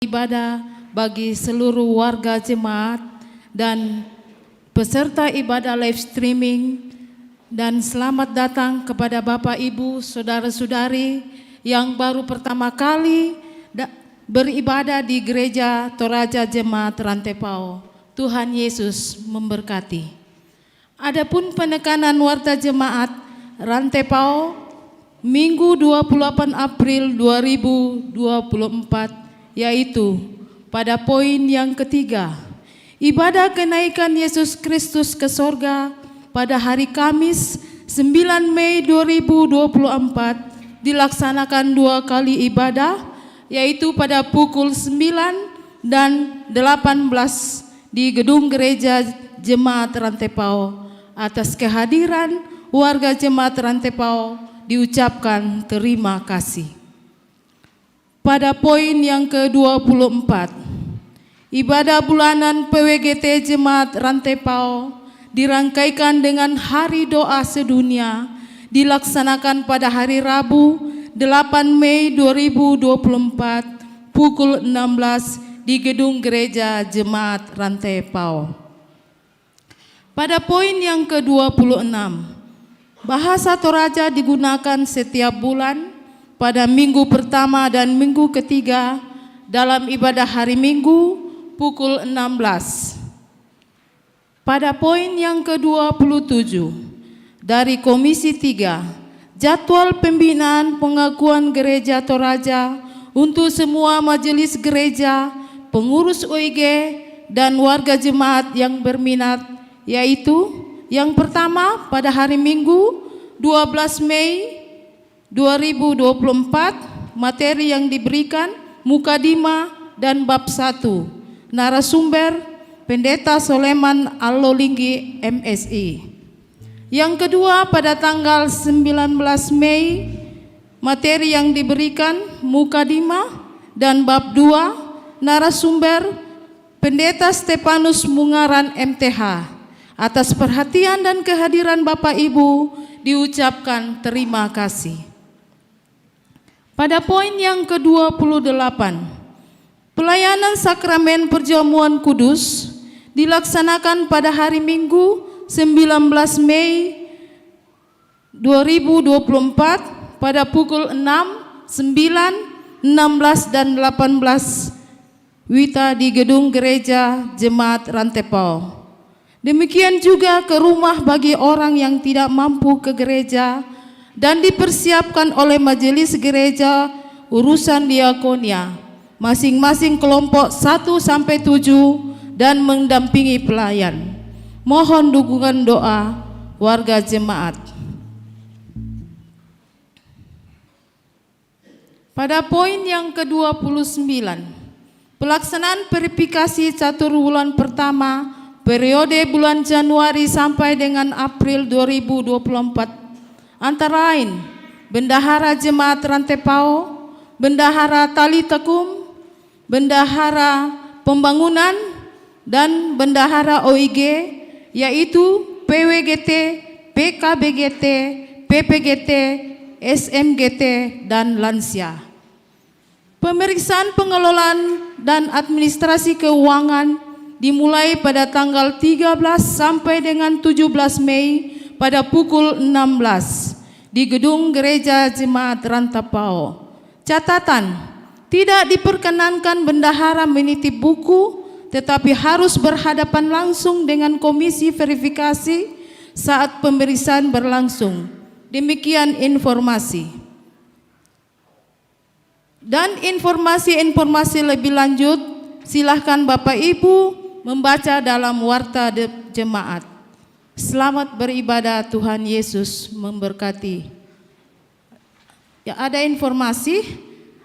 ibadah bagi seluruh warga jemaat dan peserta ibadah live streaming, dan selamat datang kepada Bapak Ibu, Saudara-saudari yang baru pertama kali beribadah di Gereja Toraja Jemaat Rantepao. Tuhan Yesus memberkati. Adapun penekanan warta jemaat Rantepao Minggu 28 April 2024 yaitu pada poin yang ketiga, ibadah kenaikan Yesus Kristus ke sorga pada hari Kamis 9 Mei 2024 dilaksanakan 2 kali ibadah, yaitu pada pukul 9 dan 18 di Gedung Gereja Jemaat Rantepao. Atas kehadiran warga Jemaat Rantepao diucapkan terima kasih. Pada poin yang ke-24, ibadah bulanan PWGT Jemaat Rantepao dirangkaikan dengan hari doa sedunia dilaksanakan pada hari Rabu 8 Mei 2024 pukul 16 di Gedung Gereja Jemaat Rantepao. Pada poin yang ke-26, bahasa Toraja digunakan setiap bulan pada minggu pertama dan minggu ketiga dalam ibadah hari Minggu pukul 16. Pada poin yang ke-27 dari Komisi 3, jadwal pembinaan pengakuan Gereja Toraja untuk semua majelis gereja, pengurus OIG dan warga jemaat yang berminat, yaitu yang pertama pada hari Minggu 12 Mei 2024, materi yang diberikan Mukadimah dan bab 1. Narasumber Pendeta Soleman Allolinggi MSI. Yang kedua pada tanggal 19 Mei, materi yang diberikan Mukadimah dan bab 2. Narasumber Pendeta Stefanus Mungaran MTH. Atas perhatian dan kehadiran Bapak Ibu diucapkan terima kasih. Pada poin yang ke-28, pelayanan sakramen perjamuan kudus dilaksanakan pada hari Minggu 19 Mei 2024 pada pukul 6, 9, 16 dan 18 WITA di Gedung Gereja Jemaat Rantepao. Demikian juga ke rumah bagi orang yang tidak mampu ke gereja dan dipersiapkan oleh majelis gereja urusan diakonia, masing-masing kelompok 1-7 dan mendampingi pelayan. Mohon dukungan doa warga jemaat. Pada poin yang ke-29, pelaksanaan verifikasi catur bulan pertama periode bulan Januari sampai dengan April 2024 antara lain Bendahara Jemaat Rantepao, Bendahara Tali Tekum, Bendahara Pembangunan, dan Bendahara OIG, yaitu PWGT, PKBGT, PPGT, SMGT, dan Lansia. Pemeriksaan pengelolaan dan administrasi keuangan dimulai pada tanggal 13 sampai dengan 17 Mei pada pukul 16 di Gedung Gereja Jemaat Rantepao. Catatan, tidak diperkenankan bendahara menitip buku, tetapi harus berhadapan langsung dengan komisi verifikasi saat pemeriksaan berlangsung. Demikian informasi. Dan informasi-informasi lebih lanjut, silahkan Bapak Ibu membaca dalam warta jemaat. Selamat beribadah, Tuhan Yesus memberkati. Ya, ada informasi,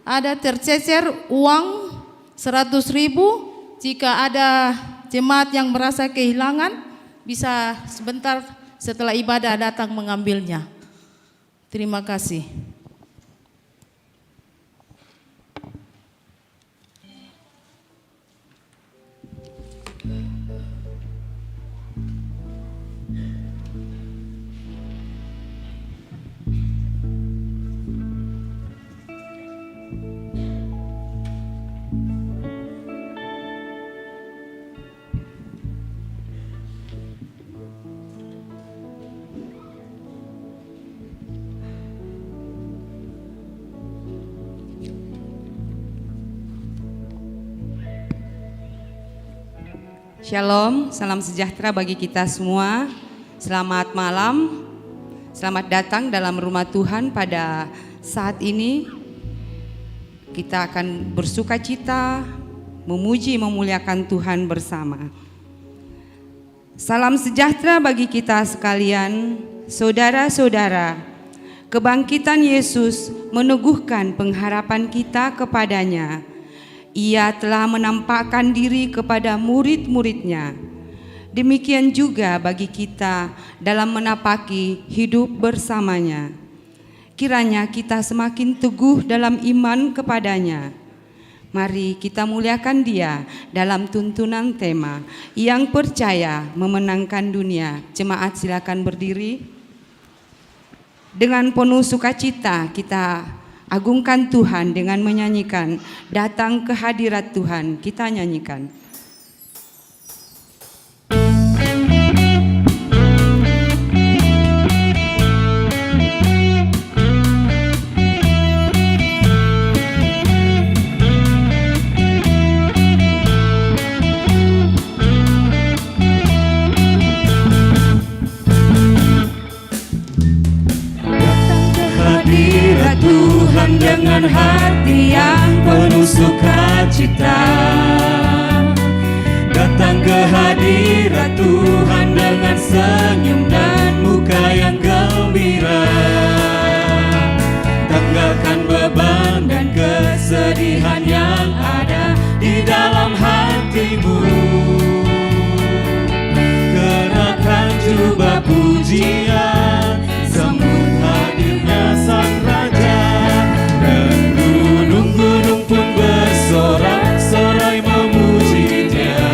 ada tercecer uang 100.000. Jika ada jemaat yang merasa kehilangan, bisa sebentar setelah ibadah datang mengambilnya. Terima kasih. Shalom, salam sejahtera bagi kita semua. Selamat malam, selamat datang dalam rumah Tuhan pada saat ini. Kita akan bersuka cita, memuji, memuliakan Tuhan bersama. Salam sejahtera bagi kita sekalian, saudara-saudara. Kebangkitan Yesus meneguhkan pengharapan kita kepadanya. Ia telah menampakkan diri kepada murid-muridnya. Demikian juga bagi kita dalam menapaki hidup bersamanya. Kiranya kita semakin teguh dalam iman kepadanya. Mari kita muliakan Dia dalam tuntunan tema yang percaya memenangkan dunia. Jemaat silakan berdiri. Dengan penuh sukacita kita agungkan Tuhan dengan menyanyikan Datang ke Hadirat Tuhan. Kita nyanyikan. Tuhan dengan hati yang penuh sukacita, datang ke hadirat Tuhan dengan senyum dan muka yang gembira. Tanggalkan beban dan kesedihan yang ada di dalam hatimu. Kenakan jubah pujian, sambut hadirnya Sang Raja. Dan gunung-gunung pun bersorak-sorai memuji Dia.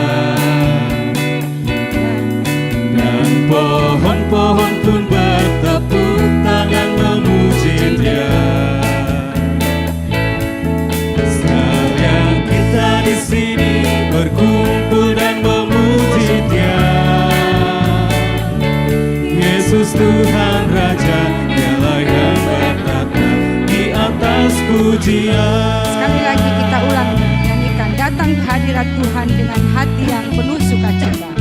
Dan pohon-pohon pun bertepuk tangan memuji Dia. Sekalian kita di sini berkumpul dan memuji Dia. Yesus Tuhan Raja, Dialah yang bertata di atas pujian. Sekali lagi kita ulang menyanyikan Datang ke Hadirat Tuhan dengan hati yang penuh sukacita.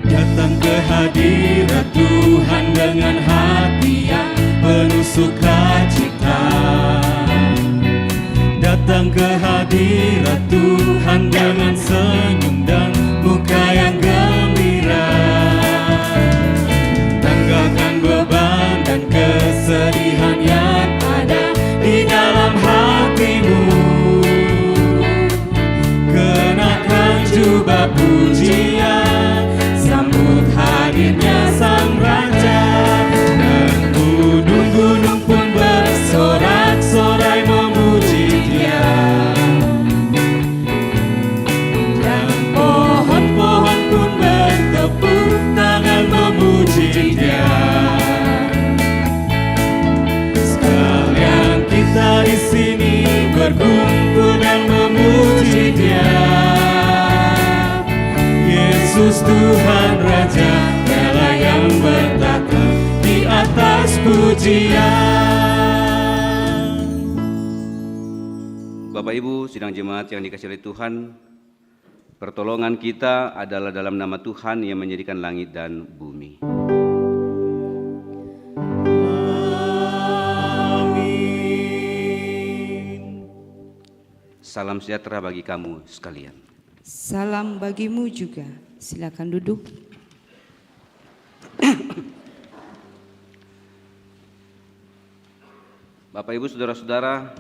Datang ke hadirat Tuhan dengan hati yang penuh sukacita. Datang ke hadirat Tuhan dengan senyum dan muka yang gembira. Tanggalkan beban dan kesedihan yang ada di dalam hatimu. Kenakan jubah pujian, sambut hadirnya Sang Raja. Dan gunung-gunung pun bersorak-sorai memuji Dia. Dan pohon-pohon pun bertepuk tangan memuji Dia. Sekalian kita di sini berkumpul dan memuji Dia. Yesus Tuhan Raja, Dialah yang bertata di atas pujian. Bapak Ibu sidang jemaat yang dikasihi oleh Tuhan, pertolongan kita adalah dalam nama Tuhan yang menjadikan langit dan bumi. Amin. Salam sejahtera bagi kamu sekalian. Salam bagimu juga. Silakan duduk. Bapak Ibu saudara-saudara,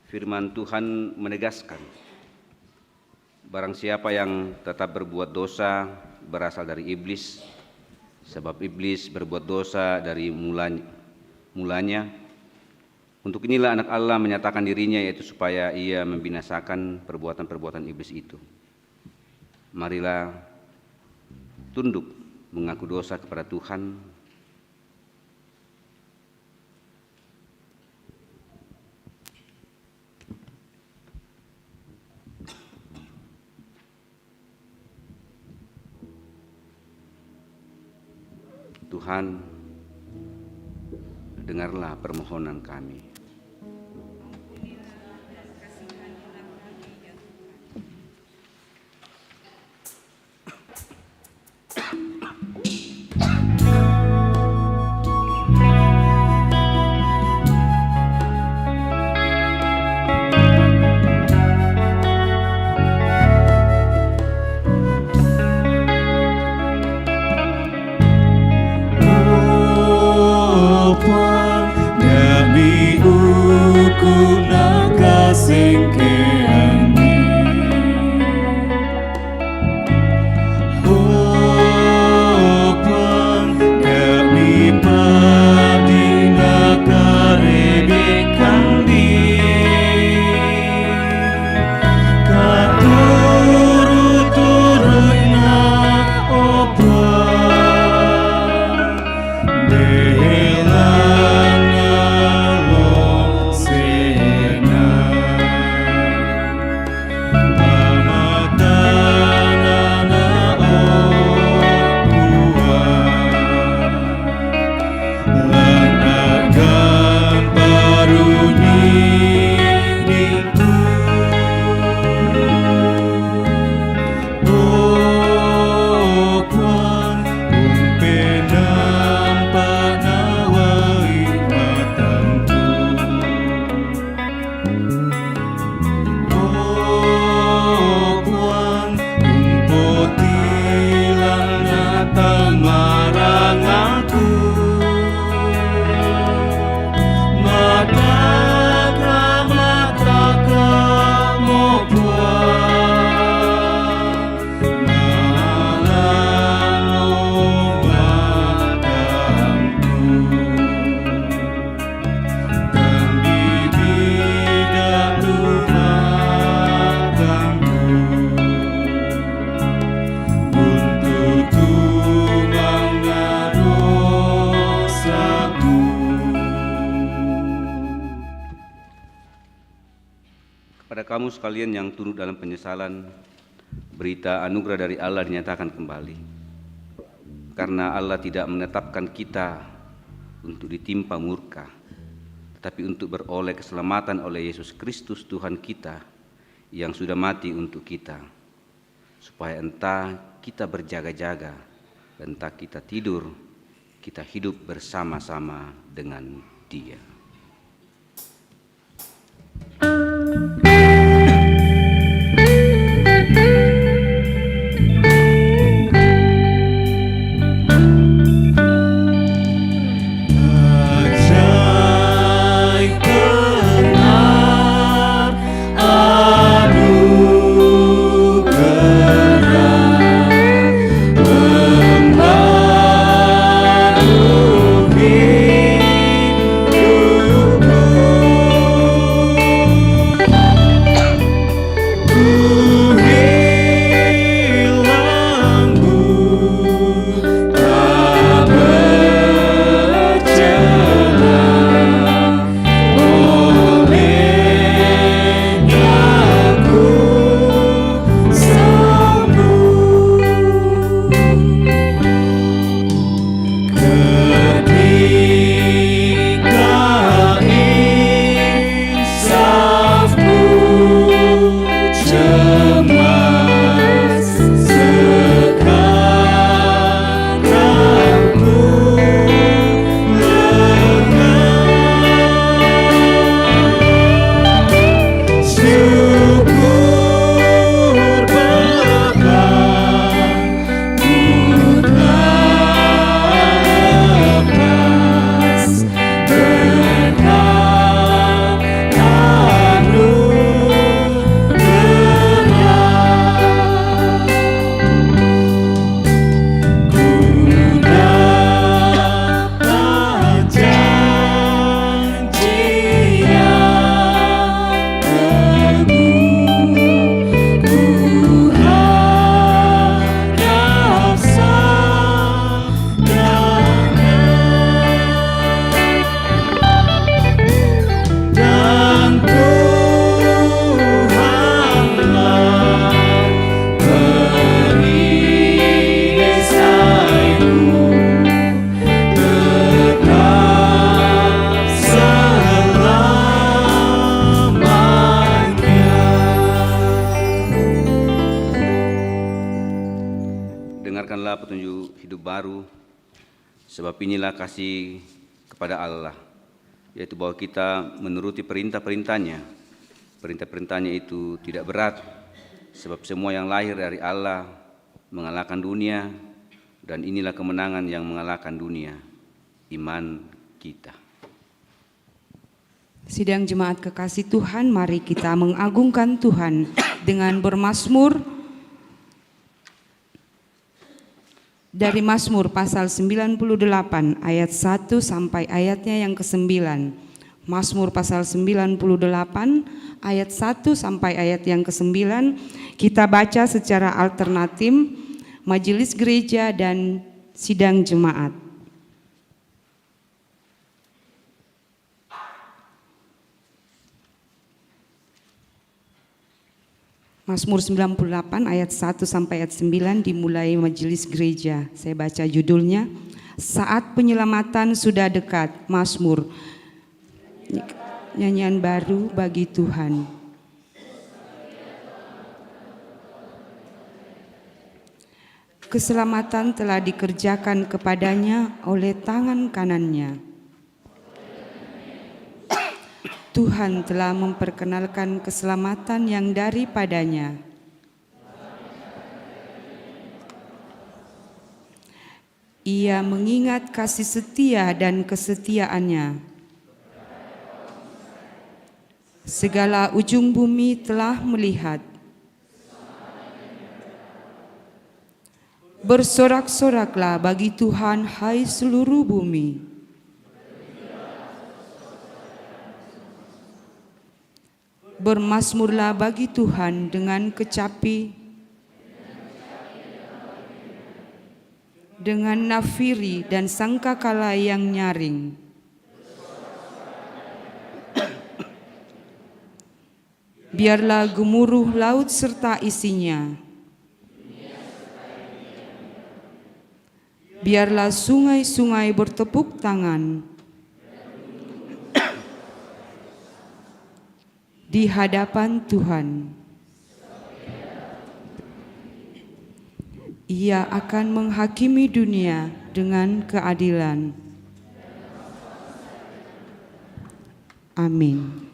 firman Tuhan menegaskan, barang siapa yang tetap berbuat dosa berasal dari iblis, sebab iblis berbuat dosa dari mulanya. Untuk inilah anak Allah menyatakan dirinya, yaitu supaya ia membinasakan perbuatan-perbuatan iblis itu. Marilah tunduk mengaku dosa kepada Tuhan. Tuhan, dengarlah permohonan kami. Puang demi uku nakasengkeani. Oh Puang demi padi nakaredekan di katurut-turut na oh Puang delang nalong sena pamatanan na oh Puang lang akan parunyi itu. Oh Puang umpenam panawai matantu. Oh Puang umpotilang natang marangaku. Mataka mo Puang nalang madangku dan bibida lumatangku untuk tumang dosaku. Kepada kamu sekalian yang turut dalam penyesalan, berita anugerah dari Allah dinyatakan kembali. Karena Allah tidak menetapkan kita untuk ditimpa murka, tetapi untuk beroleh keselamatan oleh Yesus Kristus Tuhan kita yang sudah mati untuk kita, supaya entah kita berjaga-jaga, entah kita tidur, kita hidup bersama-sama dengan Dia. Ajai benar anugerah membaharui hidupku. Ku hilang tak bercela olehnya ku sembuh. Ketika insafku cemas, sekarang ku lega. Syukur Bapa, ku telah lepas berkat anugerah. Ku dapat janji yang teguh. Ku harap sabdanya dan Tuhanlah perisaiku tetap selamanya. Dengarkanlah petunjuk hidup baru, sebab inilah kasih kepada Allah, yaitu bahwa kita menuruti perintah-perintahnya. Perintah-perintahnya itu tidak berat, sebab semua yang lahir dari Allah mengalahkan dunia, dan inilah kemenangan yang mengalahkan dunia, iman kita. Sidang jemaat kekasih Tuhan, mari kita mengagungkan Tuhan dengan bermazmur dari Mazmur pasal 98 ayat 1 sampai ayatnya yang ke-9. Mazmur pasal 98 ayat 1 sampai ayat yang ke-9 kita baca secara alternatif majelis gereja dan sidang jemaat. Mazmur 98 ayat 1 sampai ayat 9 dimulai majelis gereja. Saya baca judulnya, Saat Penyelamatan Sudah Dekat, Mazmur. Nyanyian baru bagi Tuhan. Keselamatan telah dikerjakan kepadanya oleh tangan kanannya. Tuhan telah memperkenalkan keselamatan yang daripadanya. Ia mengingat kasih setia dan kesetiaannya. Segala ujung bumi telah melihat. Bersorak-soraklah bagi Tuhan, hai seluruh bumi. Bermazmurlah bagi Tuhan dengan kecapi, dengan nafiri dan sangkakala yang nyaring. Biarlah gemuruh laut serta isinya. Biarlah sungai-sungai bertepuk tangan di hadapan Tuhan. Ia akan menghakimi dunia dengan keadilan. Amin.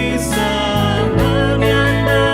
Kisah yang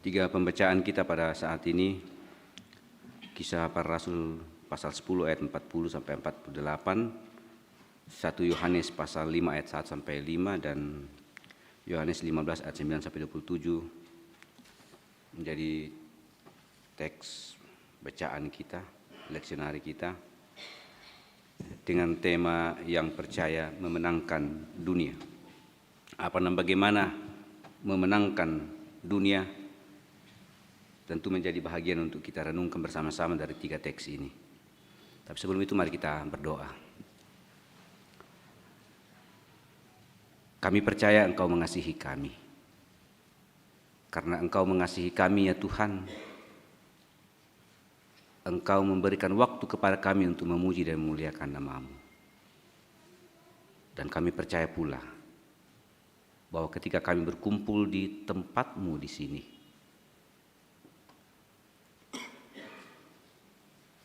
Tiga pembacaan kita pada saat ini, Kisah Para Rasul pasal 10 ayat 40 sampai 48, 1 Yohanes pasal 5 ayat 1 sampai 5, dan Yohanes 15 ayat 9 sampai 27 menjadi teks bacaan kita, leksionari kita, dengan tema yang percaya memenangkan dunia. Apa dan bagaimana memenangkan dunia tentu menjadi bahagian untuk kita renungkan bersama-sama dari tiga teks ini. Tapi sebelum itu mari kita berdoa. Kami percaya Engkau mengasihi kami. Karena Engkau mengasihi kami ya Tuhan, Engkau memberikan waktu kepada kami untuk memuji dan memuliakan nama-Mu. Dan kami percaya pula bahwa ketika kami berkumpul di tempat-Mu di sini,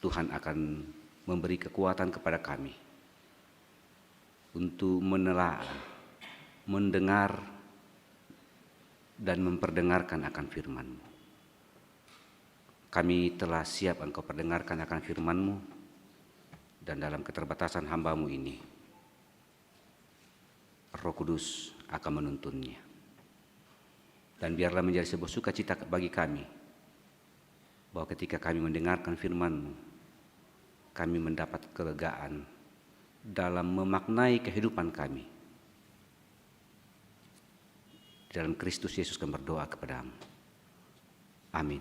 Tuhan akan memberi kekuatan kepada kami untuk menelaah, mendengar, dan memperdengarkan akan firman-Mu. Kami telah siap Engkau perdengarkan akan firman-Mu, dan dalam keterbatasan hamba-Mu ini, Roh Kudus akan menuntunnya. Dan biarlah menjadi sebuah sukacita bagi kami, bahwa ketika kami mendengarkan firman-Mu, kami mendapat kelegaan dalam memaknai kehidupan kami. Dalam Kristus Yesus kami berdoa kepada-Mu. Amin.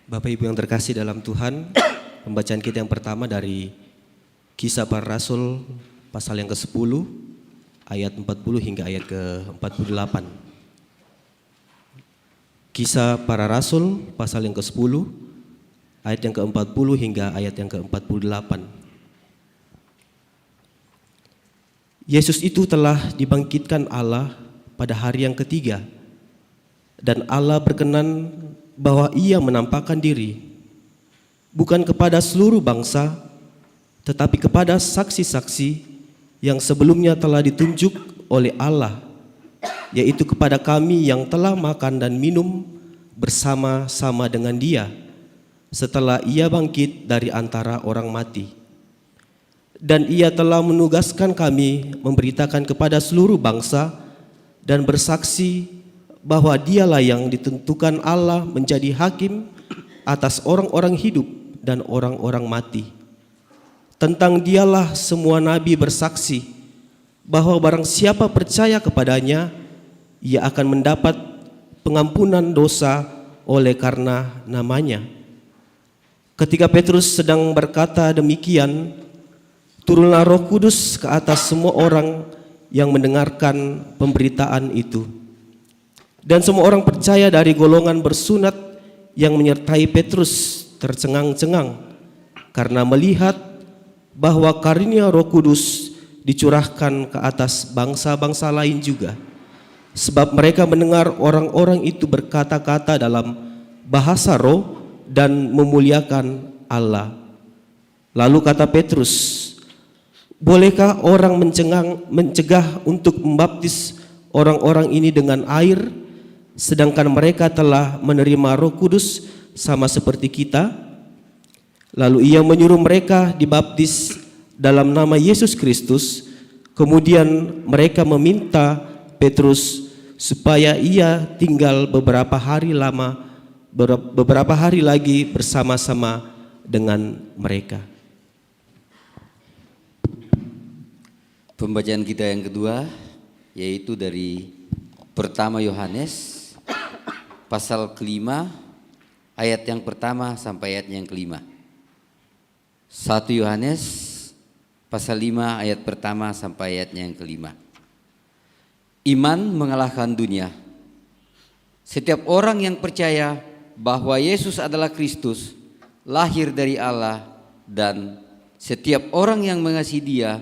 Bapak Ibu yang terkasih dalam Tuhan, pembacaan kita yang pertama dari Kisah Para Rasul pasal yang ke-10 ayat 40 hingga ayat ke-48. Kisah Para Rasul pasal yang ke-10 ayat yang ke-40 hingga ayat yang ke-48. Yesus itu telah dibangkitkan Allah pada hari yang ketiga, dan Allah berkenan bahwa Ia menampakkan diri bukan kepada seluruh bangsa, tetapi kepada saksi-saksi yang sebelumnya telah ditunjuk oleh Allah, yaitu kepada kami yang telah makan dan minum bersama-sama dengan Dia setelah Ia bangkit dari antara orang mati. Dan Ia telah menugaskan kami memberitakan kepada seluruh bangsa dan bersaksi bahwa Dialah yang ditentukan Allah menjadi hakim atas orang-orang hidup dan orang-orang mati. Tentang Dialah semua nabi bersaksi bahwa barang siapa percaya kepadanya, ia akan mendapat pengampunan dosa oleh karena namanya. Ketika Petrus sedang berkata demikian, turunlah Roh Kudus ke atas semua orang yang mendengarkan pemberitaan itu. Dan semua orang percaya dari golongan bersunat yang menyertai Petrus tercengang-cengang karena melihat bahwa karunia Roh Kudus dicurahkan ke atas bangsa-bangsa lain juga. Sebab mereka mendengar orang-orang itu berkata-kata dalam bahasa roh dan memuliakan Allah. Lalu kata Petrus, bolehkah orang mencegah untuk membaptis orang-orang ini dengan air, sedangkan mereka telah menerima Roh Kudus sama seperti kita? Lalu ia menyuruh mereka dibaptis dalam nama Yesus Kristus. Kemudian mereka meminta Petrus supaya ia tinggal beberapa hari lagi bersama-sama dengan mereka. Pembacaan kita yang kedua yaitu dari pertama Yohanes pasal ke-5 ayat yang pertama sampai ayat yang ke-5. 1 Yohanes pasal 5 ayat pertama sampai ayat yang ke-5. Iman mengalahkan dunia. Setiap orang yang percaya bahwa Yesus adalah Kristus, lahir dari Allah, dan setiap orang yang mengasihi Dia,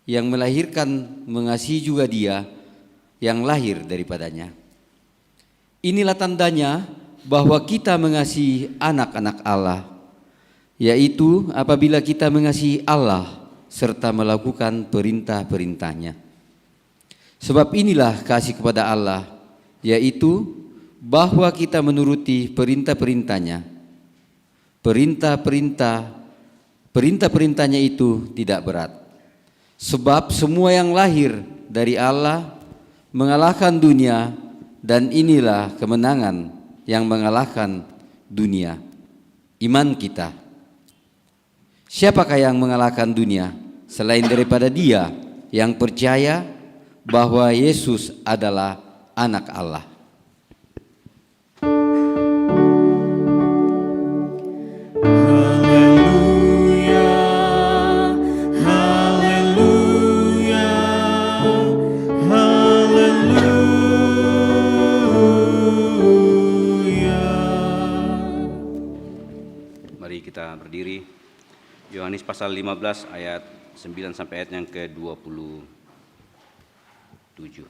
yang melahirkan mengasihi juga Dia yang lahir daripadanya. Inilah tandanya bahwa kita mengasihi anak-anak Allah, yaitu apabila kita mengasihi Allah serta melakukan perintah-perintahnya. Sebab inilah kasih kepada Allah, yaitu bahwa kita menuruti perintah-perintahnya. Perintah-perintahnya itu tidak berat. Sebab semua yang lahir dari Allah mengalahkan dunia, dan inilah kemenangan yang mengalahkan dunia, iman kita. Siapakah yang mengalahkan dunia selain daripada Dia yang percaya bahwa Yesus adalah Anak Allah? Kita berdiri. Yohanes pasal 15 ayat 9 sampai ayat yang ke-27.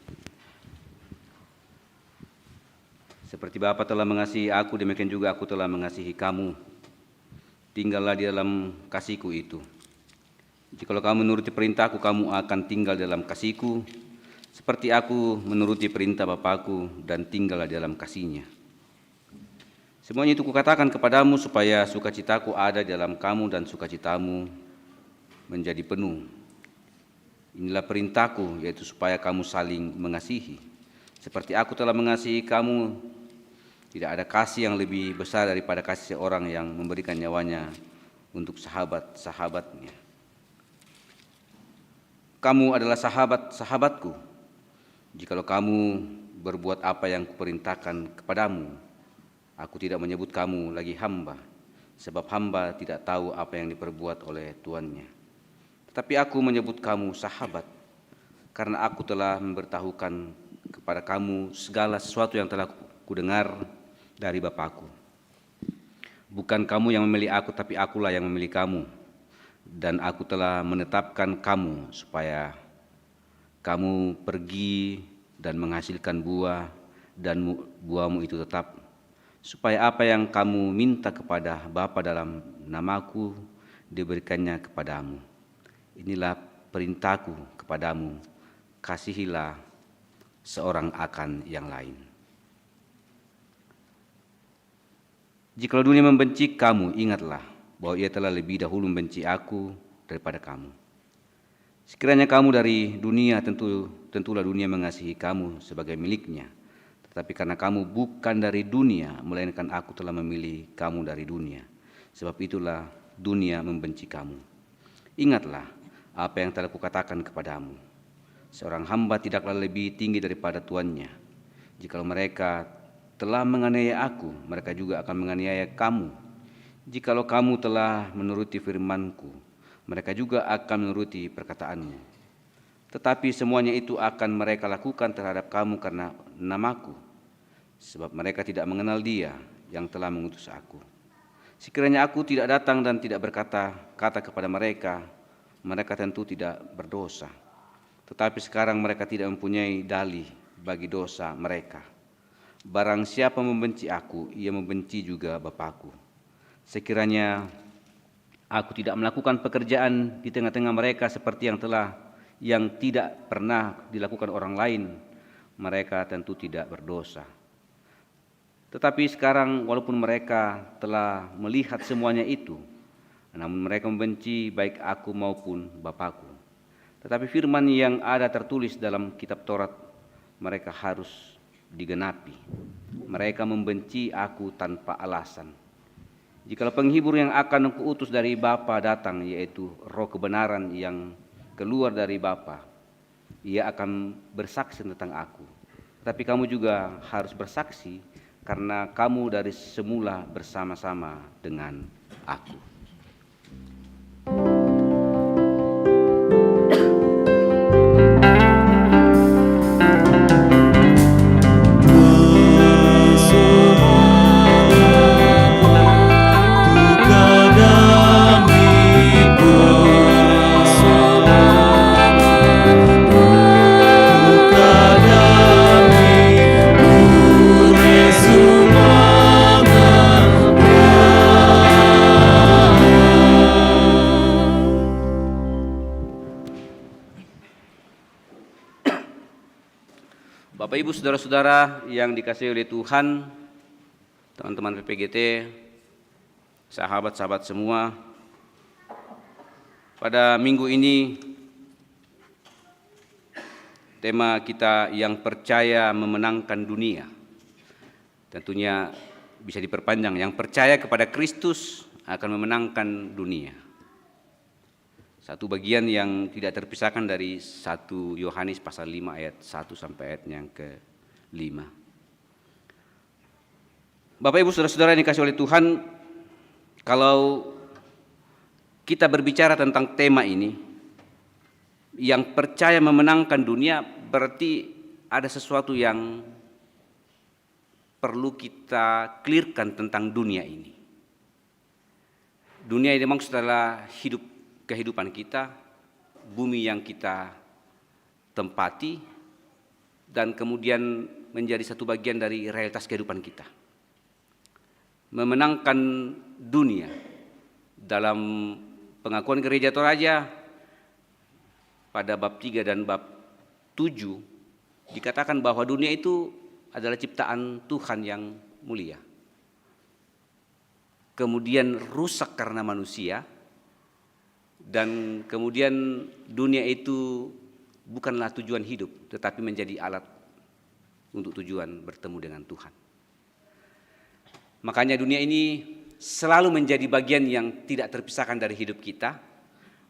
Seperti Bapa telah mengasihi aku, demikian juga aku telah mengasihi kamu. Tinggallah di dalam kasihku itu. Jikalau kamu menuruti perintahku, kamu akan tinggal dalam kasihku, seperti aku menuruti perintah Bapakku dan tinggallah di dalam kasihnya. Semuanya itu kukatakan kepadamu supaya sukacitaku ada di dalam kamu dan sukacitamu menjadi penuh. Inilah perintahku, yaitu supaya kamu saling mengasihi. Seperti aku telah mengasihi kamu, tidak ada kasih yang lebih besar daripada kasih seorang yang memberikan nyawanya untuk sahabat-sahabatnya. Kamu adalah sahabat-sahabatku, jikalau kamu berbuat apa yang kuperintahkan kepadamu. Aku tidak menyebut kamu lagi hamba, sebab hamba tidak tahu apa yang diperbuat oleh tuannya. Tetapi aku menyebut kamu sahabat, karena aku telah memberitahukan kepada kamu segala sesuatu yang telah kudengar dari Bapakku. Bukan kamu yang memilih aku, tapi akulah yang memilih kamu. Dan aku telah menetapkan kamu supaya kamu pergi dan menghasilkan buah, dan buahmu itu tetap, supaya apa yang kamu minta kepada Bapa dalam namaku diberikannya kepadamu. Inilah perintahku kepadamu, kasihilah seorang akan yang lain. Jikalau dunia membenci kamu, ingatlah bahwa ia telah lebih dahulu membenci aku daripada kamu. Sekiranya kamu dari dunia, tentulah dunia mengasihi kamu sebagai miliknya. Tapi karena kamu bukan dari dunia, melainkan aku telah memilih kamu dari dunia. Sebab itulah dunia membenci kamu. Ingatlah apa yang telah kukatakan kepadamu. Seorang hamba tidaklah lebih tinggi daripada tuannya. Jikalau mereka telah menganiaya aku, mereka juga akan menganiaya kamu. Jikalau kamu telah menuruti firman-Ku, mereka juga akan menuruti perkataanmu. Tetapi semuanya itu akan mereka lakukan terhadap kamu karena namaku, sebab mereka tidak mengenal Dia yang telah mengutus aku. Sekiranya aku tidak datang dan tidak berkata-kata kepada mereka, mereka tentu tidak berdosa. Tetapi sekarang mereka tidak mempunyai dalih bagi dosa mereka. Barang siapa membenci aku, ia membenci juga Bapakku. Sekiranya aku tidak melakukan pekerjaan di tengah-tengah mereka seperti yang tidak pernah dilakukan orang lain, mereka tentu tidak berdosa. Tetapi sekarang walaupun mereka telah melihat semuanya itu, namun mereka membenci baik aku maupun Bapakku. Tetapi firman yang ada tertulis dalam kitab Taurat mereka harus digenapi. Mereka membenci aku tanpa alasan. Jikalau penghibur yang akan kuutus dari Bapa datang, yaitu Roh kebenaran yang keluar dari Bapa, ia akan bersaksi tentang aku. Tetapi kamu juga harus bersaksi, karena kamu dari semula bersama-sama dengan aku. Bapak Ibu Saudara-saudara yang dikasihi oleh Tuhan, teman-teman PPGT, sahabat-sahabat semua, pada minggu ini tema kita yang percaya memenangkan dunia. Tentunya bisa diperpanjang, yang percaya kepada Kristus akan memenangkan dunia. Satu bagian yang tidak terpisahkan dari 1 Yohanes pasal 5 ayat 1 sampai ayat yang ke-5. Bapak Ibu Saudara-saudara yang dikasihi oleh Tuhan, kalau kita berbicara tentang tema ini, yang percaya memenangkan dunia, berarti ada sesuatu yang perlu kita clearkan tentang dunia ini. Dunia ini memang adalah kehidupan kita, bumi yang kita tempati, dan kemudian menjadi satu bagian dari realitas kehidupan kita. Memenangkan dunia dalam pengakuan Gereja Toraja pada bab 3 dan bab 7 dikatakan bahwa dunia itu adalah ciptaan Tuhan yang mulia. Kemudian rusak karena manusia, dan kemudian dunia itu bukanlah tujuan hidup, tetapi menjadi alat untuk tujuan bertemu dengan Tuhan. Makanya dunia ini selalu menjadi bagian yang tidak terpisahkan dari hidup kita.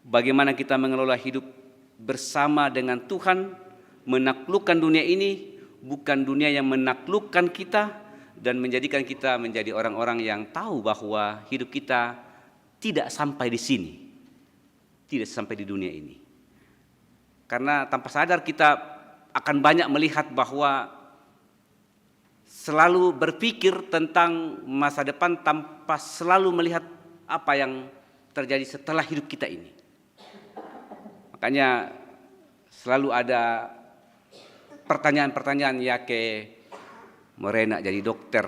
Bagaimana kita mengelola hidup bersama dengan Tuhan, menaklukkan dunia ini, bukan dunia yang menaklukkan kita dan menjadikan kita menjadi orang-orang yang tahu bahwa hidup kita tidak sampai di sini, tidak sampai di dunia ini. Karena tanpa sadar kita akan banyak melihat bahwa selalu berpikir tentang masa depan tanpa selalu melihat apa yang terjadi setelah hidup kita ini. Makanya selalu ada pertanyaan-pertanyaan, ya ke Morena jadi dokter,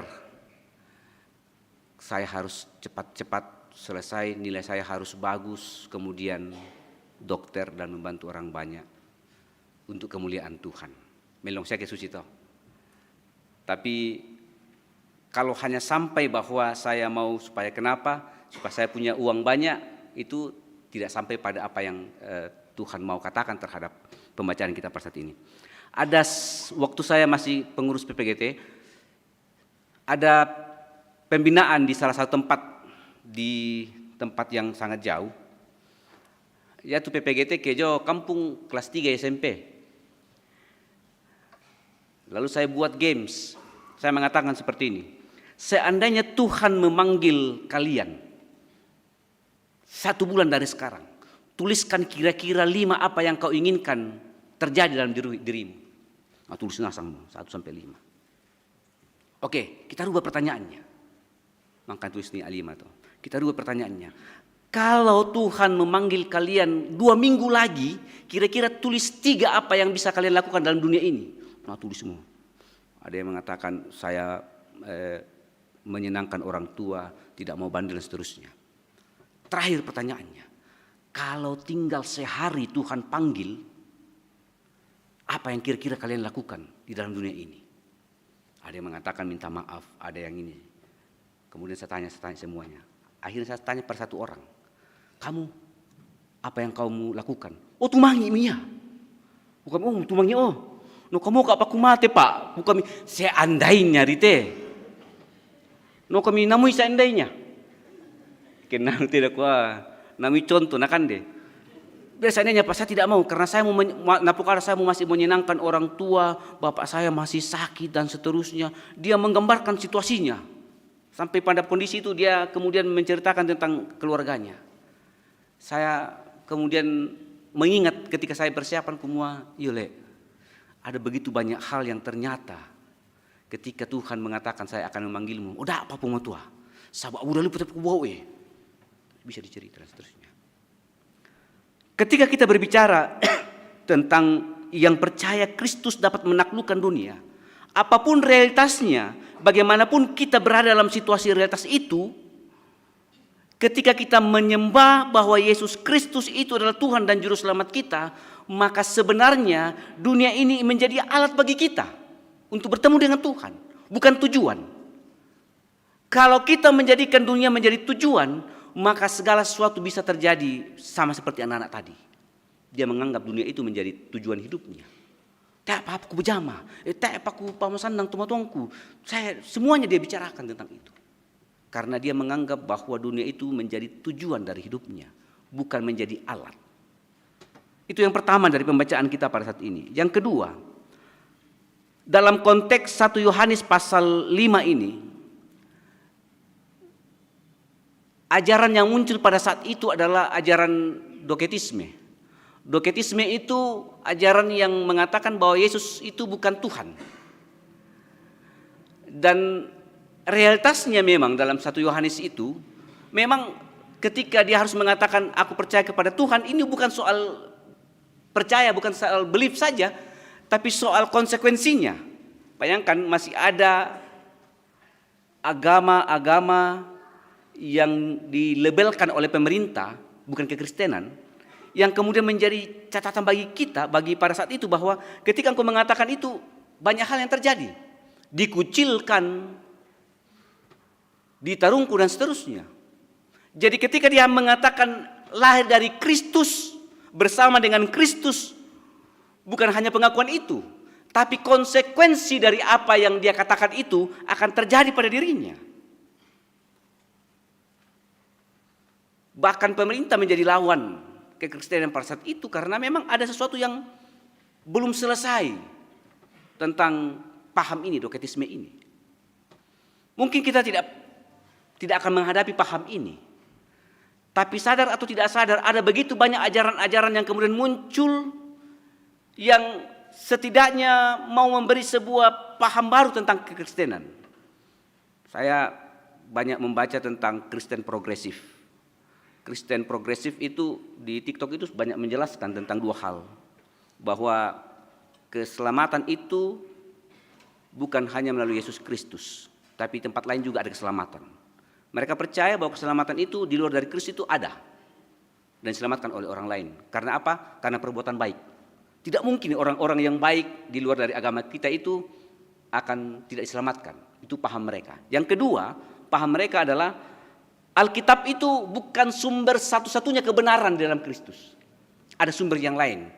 saya harus cepat-cepat selesai, nilai saya harus bagus, kemudian dokter dan membantu orang banyak untuk kemuliaan Tuhan. Melong saya ke susito. Tapi kalau hanya sampai bahwa saya mau supaya kenapa, supaya saya punya uang banyak, itu tidak sampai pada apa yang Tuhan mau katakan terhadap pembacaan kita pada saat ini. Ada waktu saya masih pengurus PPGT, ada pembinaan di salah satu tempat, di tempat yang sangat jauh, yaitu PPGT Kejo Kampung kelas 3 SMP. Lalu saya buat games, saya mengatakan seperti ini: seandainya Tuhan memanggil kalian 1 bulan dari sekarang, tuliskan kira-kira 5 apa yang kau inginkan terjadi dalam dirimu. Nah, tulis nasangmu 1 sampai 5. Oke, kita rubah pertanyaannya. Maka tulis ini A5 tuh. Kita rubah pertanyaannya. Kalau Tuhan memanggil kalian 2 minggu lagi, kira-kira tulis 3 apa yang bisa kalian lakukan dalam dunia ini. Nah, tulis semua. Ada yang mengatakan saya menyenangkan orang tua, tidak mau bandel dan seterusnya. Terakhir pertanyaannya, kalau tinggal sehari Tuhan panggil, apa yang kira-kira kalian lakukan di dalam dunia ini? Ada yang mengatakan minta maaf, ada yang ini. Kemudian saya tanya semuanya. Akhirnya saya tanya pada satu orang, kamu apa yang kamu lakukan? Oh, tumangi Mia. Bukan tumangi no kamu kak aku mati pak, bukan seandainya rite. No kami namui seandainya. Kenal tidak kuah, namui contoh nakan deh. Biasanya Pak saya tidak mau karena saya mau masih menyenangkan orang tua, bapak saya masih sakit dan seterusnya. Dia menggambarkan situasinya sampai pada kondisi itu dia kemudian menceritakan tentang keluarganya. Saya kemudian mengingat ketika saya persiapan semua, yole. Ada begitu banyak hal yang ternyata ketika Tuhan mengatakan saya akan memanggilmu. Udah apa pun tua. Sabak udah lupa tapi bawa bisa diceritakan seterusnya. Ketika kita berbicara tentang yang percaya Kristus dapat menaklukkan dunia, apapun realitasnya, bagaimanapun kita berada dalam situasi realitas itu, ketika kita menyembah bahwa Yesus Kristus itu adalah Tuhan dan Juru Selamat kita, maka sebenarnya dunia ini menjadi alat bagi kita. untuk bertemu dengan Tuhan, bukan tujuan. Kalau kita menjadikan dunia menjadi tujuan, maka segala sesuatu bisa terjadi sama seperti anak-anak tadi. Dia menganggap dunia itu menjadi tujuan hidupnya. Tak apa aku berjama, tak apa aku pamasandang tuangku. Semuanya dia bicarakan tentang itu. Karena dia menganggap bahwa dunia itu menjadi tujuan dari hidupnya, bukan menjadi alat. Itu yang pertama dari pembacaan kita pada saat ini. Yang kedua, dalam konteks 1 Yohanes pasal 5 ini, ajaran yang muncul pada saat itu adalah ajaran doketisme. Doketisme itu ajaran yang mengatakan bahwa Yesus itu bukan Tuhan. Dan realitasnya memang dalam 1 Yohanes itu, memang ketika dia harus mengatakan aku percaya kepada Tuhan, ini bukan soal percaya, bukan soal belief saja, tapi soal konsekuensinya. Bayangkan masih ada agama-agama yang dilabelkan oleh pemerintah, bukan kekristenan, yang kemudian menjadi catatan bagi kita, bagi pada saat itu, bahwa ketika engkau mengatakan itu, banyak hal yang terjadi. Dikucilkan, ditarungku dan seterusnya. Jadi ketika dia mengatakan lahir dari Kristus, bersama dengan Kristus, bukan hanya pengakuan itu, tapi konsekuensi dari apa yang dia katakan itu akan terjadi pada dirinya. Bahkan pemerintah menjadi lawan kekristenan pada saat itu karena memang ada sesuatu yang belum selesai tentang paham ini, doketisme ini. Mungkin kita tidak akan menghadapi paham ini. Tapi sadar atau tidak sadar, ada begitu banyak ajaran-ajaran yang kemudian muncul yang setidaknya mau memberi sebuah paham baru tentang kekristenan. Saya banyak membaca tentang Kristen progresif. Kristen progresif itu di TikTok itu banyak menjelaskan tentang dua hal. Bahwa keselamatan itu bukan hanya melalui Yesus Kristus, tapi tempat lain juga ada keselamatan. Mereka percaya bahwa keselamatan itu di luar dari Kristus itu ada dan diselamatkan oleh orang lain. Karena apa? Karena perbuatan baik. Tidak mungkin orang-orang yang baik di luar dari agama kita itu akan tidak diselamatkan. Itu paham mereka. Yang kedua, paham mereka adalah Alkitab itu bukan sumber satu-satunya kebenaran di dalam Kristus. Ada sumber yang lain.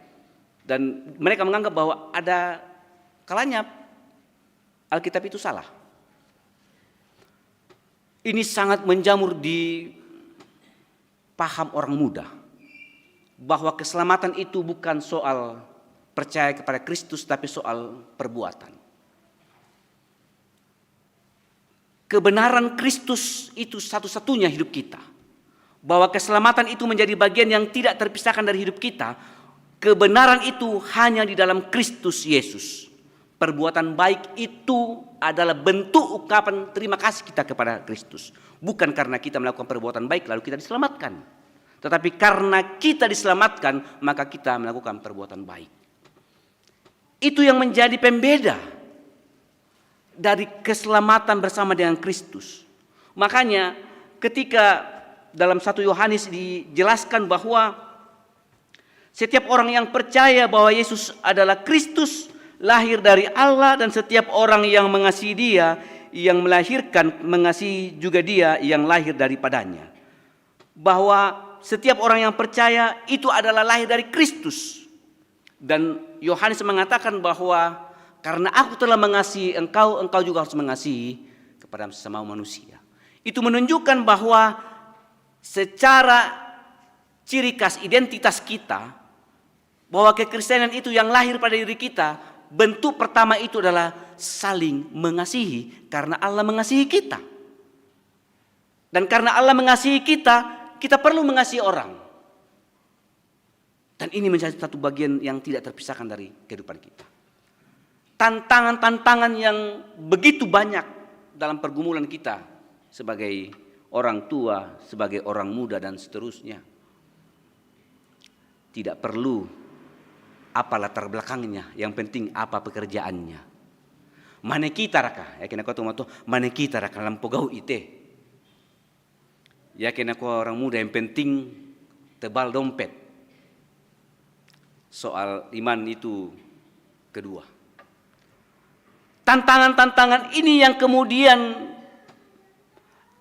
Dan mereka menganggap bahwa ada kalanya Alkitab itu salah. Ini sangat menjamur di paham orang muda. Bahwa keselamatan itu bukan soal percaya kepada Kristus, tapi soal perbuatan. Kebenaran Kristus itu satu-satunya hidup kita. Bahwa keselamatan itu menjadi bagian yang tidak terpisahkan dari hidup kita. Kebenaran itu hanya di dalam Kristus Yesus. Perbuatan baik itu adalah bentuk ungkapan terima kasih kita kepada Kristus. Bukan karena kita melakukan perbuatan baik lalu kita diselamatkan. Tetapi karena kita diselamatkan maka kita melakukan perbuatan baik. Itu yang menjadi pembeda dari keselamatan bersama dengan Kristus. Makanya ketika dalam 1 Yohanes dijelaskan bahwa setiap orang yang percaya bahwa Yesus adalah Kristus, lahir dari Allah, dan setiap orang yang mengasihi Dia, yang melahirkan, mengasihi juga Dia yang lahir daripadanya. Bahwa setiap orang yang percaya itu adalah lahir dari Kristus. Dan Yohanes mengatakan bahwa karena aku telah mengasihi engkau, engkau juga harus mengasihi kepada sesama manusia. Itu menunjukkan bahwa secara ciri khas identitas kita, bahwa kekristenan itu yang lahir pada diri kita, bentuk pertama itu adalah saling mengasihi karena Allah mengasihi kita. Dan karena Allah mengasihi kita, kita perlu mengasihi orang. Dan ini menjadi satu bagian yang tidak terpisahkan dari kehidupan kita. Tantangan-tantangan yang begitu banyak dalam pergumulan kita sebagai orang tua, sebagai orang muda dan seterusnya. Tidak perlu apa latar belakangnya, yang penting apa pekerjaannya. Mana kita raka, ya kena kau tuh mana kita raka lampu gau ite. Ya kena kau orang muda yang penting tebal dompet. Soal iman itu kedua. tantangan-tantangan ini yang kemudian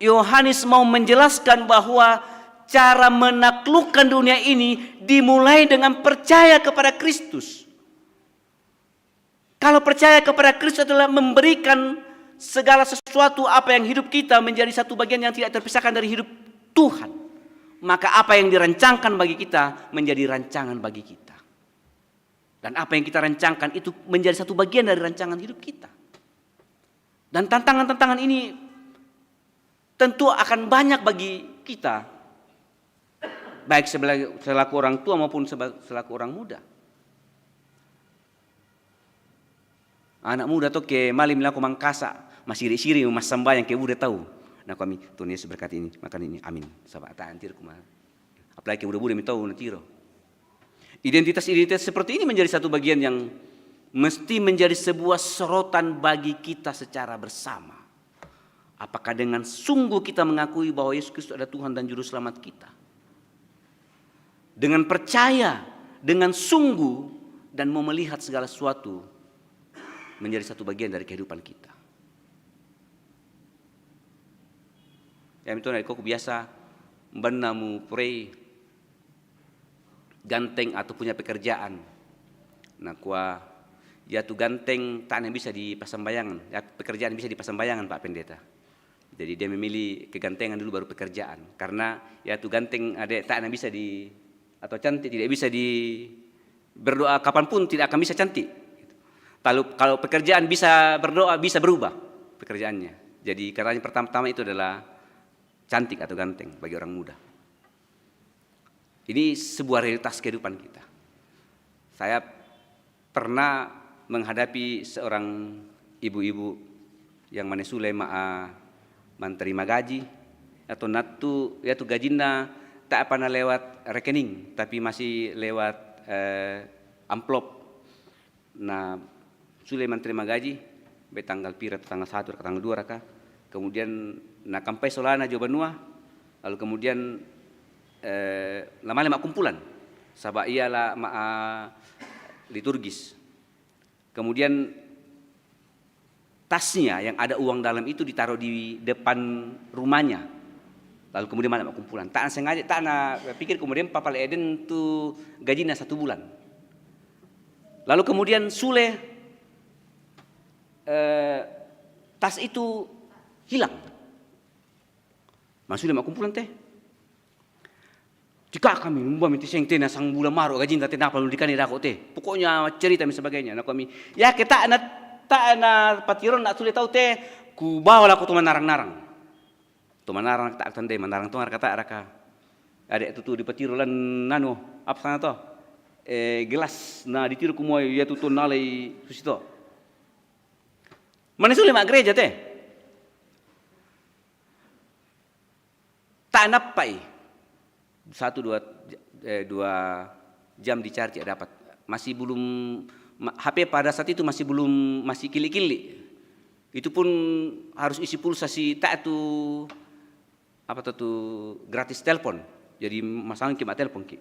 Yohanes mau menjelaskan bahwa cara menaklukkan dunia ini dimulai dengan percaya kepada Kristus. Kalau percaya kepada Kristus adalah memberikan segala sesuatu apa yang hidup kita menjadi satu bagian yang tidak terpisahkan dari hidup Tuhan. Maka apa yang dirancangkan bagi kita menjadi rancangan bagi kita. Dan apa yang kita rancangkan itu menjadi satu bagian dari rancangan hidup kita. Dan tantangan-tantangan ini tentu akan banyak bagi kita. Baik selaku orang tua maupun selaku orang muda. Anak muda tuh ke malim laku mangkasa, masih siri mas sembahyang ke udah tahu. Nah kami Tuhan Yesus berkati ini, makan ini, amin. Sahabat tak antir kumah. Apalagi udah mi tahu natiro. Identitas seperti ini menjadi satu bagian yang mesti menjadi sebuah sorotan bagi kita secara bersama. Apakah dengan sungguh kita mengakui bahwa Yesus Kristus adalah Tuhan dan Juru Selamat kita? Dengan percaya, dengan sungguh, dan mau melihat segala sesuatu menjadi satu bagian dari kehidupan kita. Ya itu kok biasa benamu pray ganteng atau punya pekerjaan. Nah kuah ya tu ganteng tak bisa dipasang-bayangan, ya pekerjaan bisa dipasang bayangan Pak Pendeta. Jadi dia memilih kegantengan dulu baru pekerjaan. Karena ya tu ganteng ada tak bisa di atau cantik tidak bisa di berdoa kapanpun tidak akan bisa cantik. Kalau pekerjaan bisa berdoa bisa berubah pekerjaannya. Jadi karena yang pertama-tama itu adalah cantik atau ganteng bagi orang muda. Ini sebuah realitas kehidupan kita. Saya pernah menghadapi seorang ibu-ibu yang manesule menerima gaji atau natu yaitu gajinya tak pernah lewat rekening tapi masih lewat amplop. Nah, sudah menerima gaji tanggal pira tanggal 1 atau tanggal 2 raka. Kemudian na kampai solana Jawa Benua lalu kemudian lama-lama kumpulan sabak ialah liturgis. Kemudian tasnya yang ada uang dalam itu ditaruh di depan rumahnya. Lalu kemudian malam kumpulan. Tak sengaja, tak pikir kemudian Papa Eden tu gajinya 1 bulan. Lalu kemudian Sule tas itu hilang. Masuk lima kumpulan teh. Jika kami membuat minta seng teh sang bulan maru gaji teh napa lu dikani dako teh. Pokoknya cerita dan sebagainya. Nah kami ya kita tak patiron nak sulit tahu teh ku bawa aku tu menarang-narang. Tu menarang tak tandai menarang tu kata raka. Ada itu tu di patiron nano apa sana to? Gelas na ditiru ku moy ya tu nalai susito. Mana sulit mak gereja teh? Tak napai. 1-2 jam dicari tidak dapat. Masih belum HP pada saat itu masih kili-kili. Itu pun harus isi pulsa si tak tu apa tu gratis telepon. Jadi masalah ki telepon ki.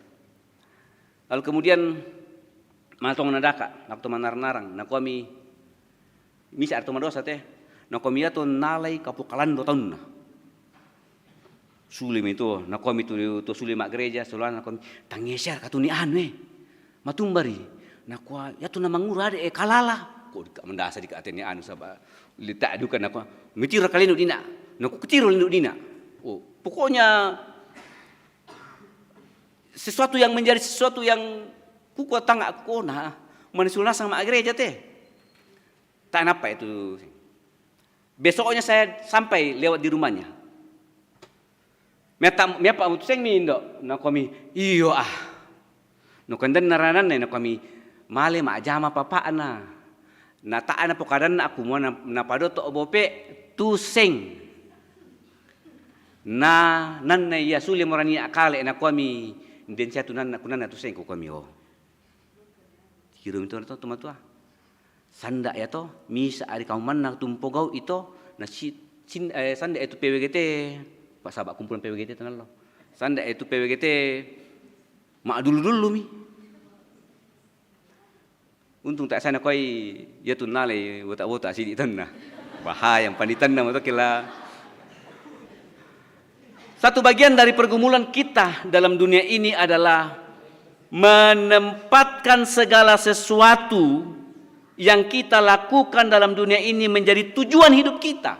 Lalu kemudian matong nadaka, waktu manarang-narang, na kami misa arto madosa teh. Na kami ato nalai kapukalan 2 tahun na. Sulim itu, na kami tu sulim mak gereja, soalnya na kami tangisyar katuni anu matumbari. Na kwa ya tu na mangura de kalala. Ko dik mendasa dik atene anu saba. Lita adukan na kwa. Mitira kali nu dina. Na ku ketiru nu dina. Oh, pokoknya sesuatu yang menjadi sesuatu yang kuku tangga aku nah manusia sama gereja teh. Tak apa itu. Besoknya saya sampai lewat di rumahnya. Miapa mutuseng mi indo na kami iyo no kandan naranan na kami male ma jama papa na taan na pokadan aku mo na pado to obope tuseng na nan na ya suli morani akale na kami den siya tunan na kunan na tuseng ko kami hirum itu to tumatua sanda ya to misa ari kauman na tumpogau ito na sanda itu PWGT Pak sahabat kumpulan PWGT tenang lo. Sanda itu PWGT mak dulu mi. Untung tak sana koi ya tunale wota-wota sidi tanna. Bahaya yang panitanna moto kila. Satu bagian dari pergumulan kita dalam dunia ini adalah menempatkan segala sesuatu yang kita lakukan dalam dunia ini menjadi tujuan hidup kita.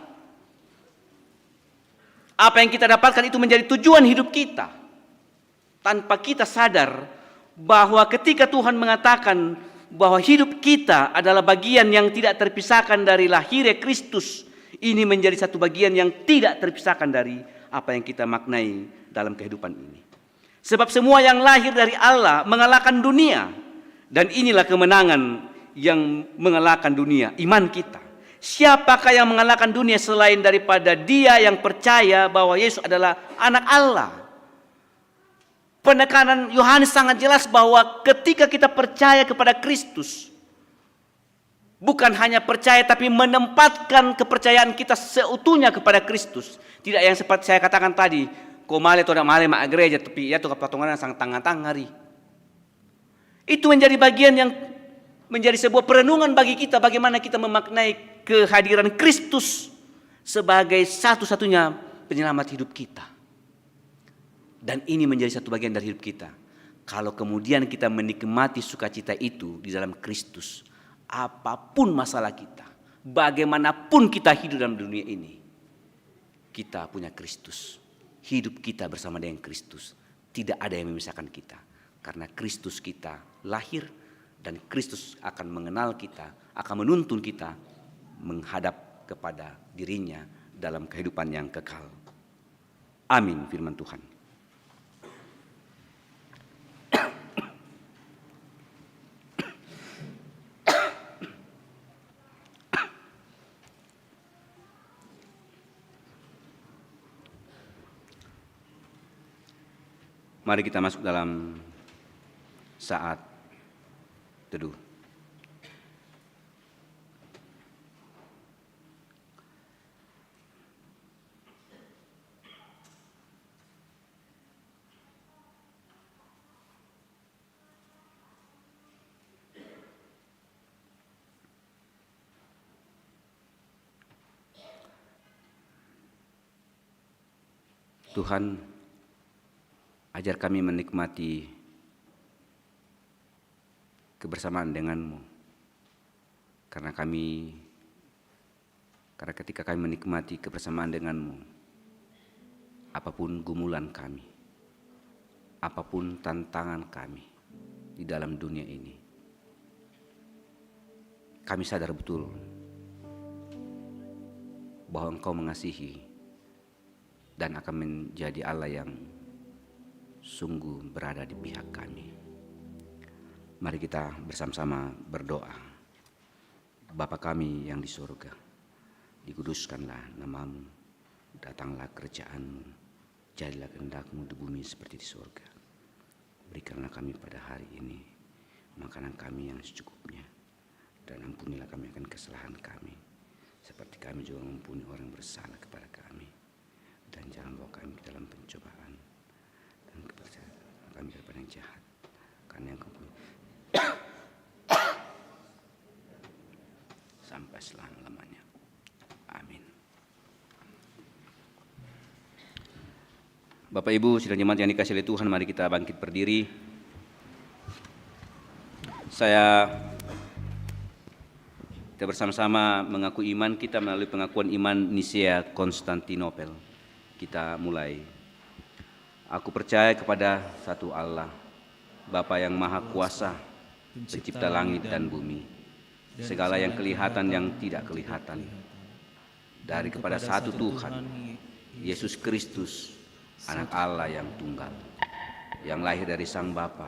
Apa yang kita dapatkan itu menjadi tujuan hidup kita. Tanpa kita sadar bahwa ketika Tuhan mengatakan bahwa hidup kita adalah bagian yang tidak terpisahkan dari lahirnya Kristus, ini menjadi satu bagian yang tidak terpisahkan dari apa yang kita maknai dalam kehidupan ini. Sebab semua yang lahir dari Allah mengalahkan dunia, dan inilah kemenangan yang mengalahkan dunia, iman kita. Siapakah yang mengalahkan dunia selain daripada dia yang percaya bahwa Yesus adalah anak Allah? Penekanan Yohanes sangat jelas bahwa ketika kita percaya kepada Kristus, bukan hanya percaya tapi menempatkan kepercayaan kita seutuhnya kepada Kristus. Tidak yang seperti saya katakan tadi, komale toda male ma gereja tapi ya tuh kepatungan sang tangan-tangari. Itu menjadi bagian yang menjadi sebuah perenungan bagi kita bagaimana kita memaknai kehadiran Kristus sebagai satu-satunya penyelamat hidup kita. Dan ini menjadi satu bagian dari hidup kita. Kalau kemudian kita menikmati sukacita itu di dalam Kristus, apapun masalah kita, bagaimanapun kita hidup dalam dunia ini, kita punya Kristus. Hidup kita bersama dengan Kristus. Tidak ada yang memisahkan kita. Karena Kristus kita lahir dan Kristus akan mengenal kita, akan menuntun kita menghadap kepada dirinya dalam kehidupan yang kekal. Amin firman Tuhan. Mari kita masuk dalam saat teduh. Tuhan, ajar kami menikmati kebersamaan denganmu. Karena ketika kami menikmati kebersamaan denganmu, apapun gumulan kami, apapun tantangan kami di dalam dunia ini, kami sadar betul bahwa Engkau mengasihi dan akan menjadi Allah yang sungguh berada di pihak kami. Mari kita bersama-sama berdoa. Bapa kami yang di surga, dikuduskanlah namamu, datanglah kerajaan-Mu, jadilah kehendak-Mu di bumi seperti di surga. Berikanlah kami pada hari ini makanan kami yang secukupnya, dan ampunilah kami akan kesalahan kami, seperti kami juga mengampuni orang bersalah kepada kami. Dan jangan bawa kami ke dalam pencobaan, dan kami kepada yang jahat, karena yang Kau sampai selama-lamanya. Amin. Bapak Ibu sidang jemaat yang dikasihi oleh Tuhan, mari kita bangkit berdiri. Kita bersama-sama mengaku iman kita melalui pengakuan iman Nisea Konstantinopel. Kita mulai. Aku percaya kepada satu Allah, Bapa yang Maha Kuasa, pencipta langit dan bumi, segala yang kelihatan yang tidak kelihatan. Dari kepada satu Tuhan, Yesus Kristus, Anak Allah yang tunggal, yang lahir dari Sang Bapa,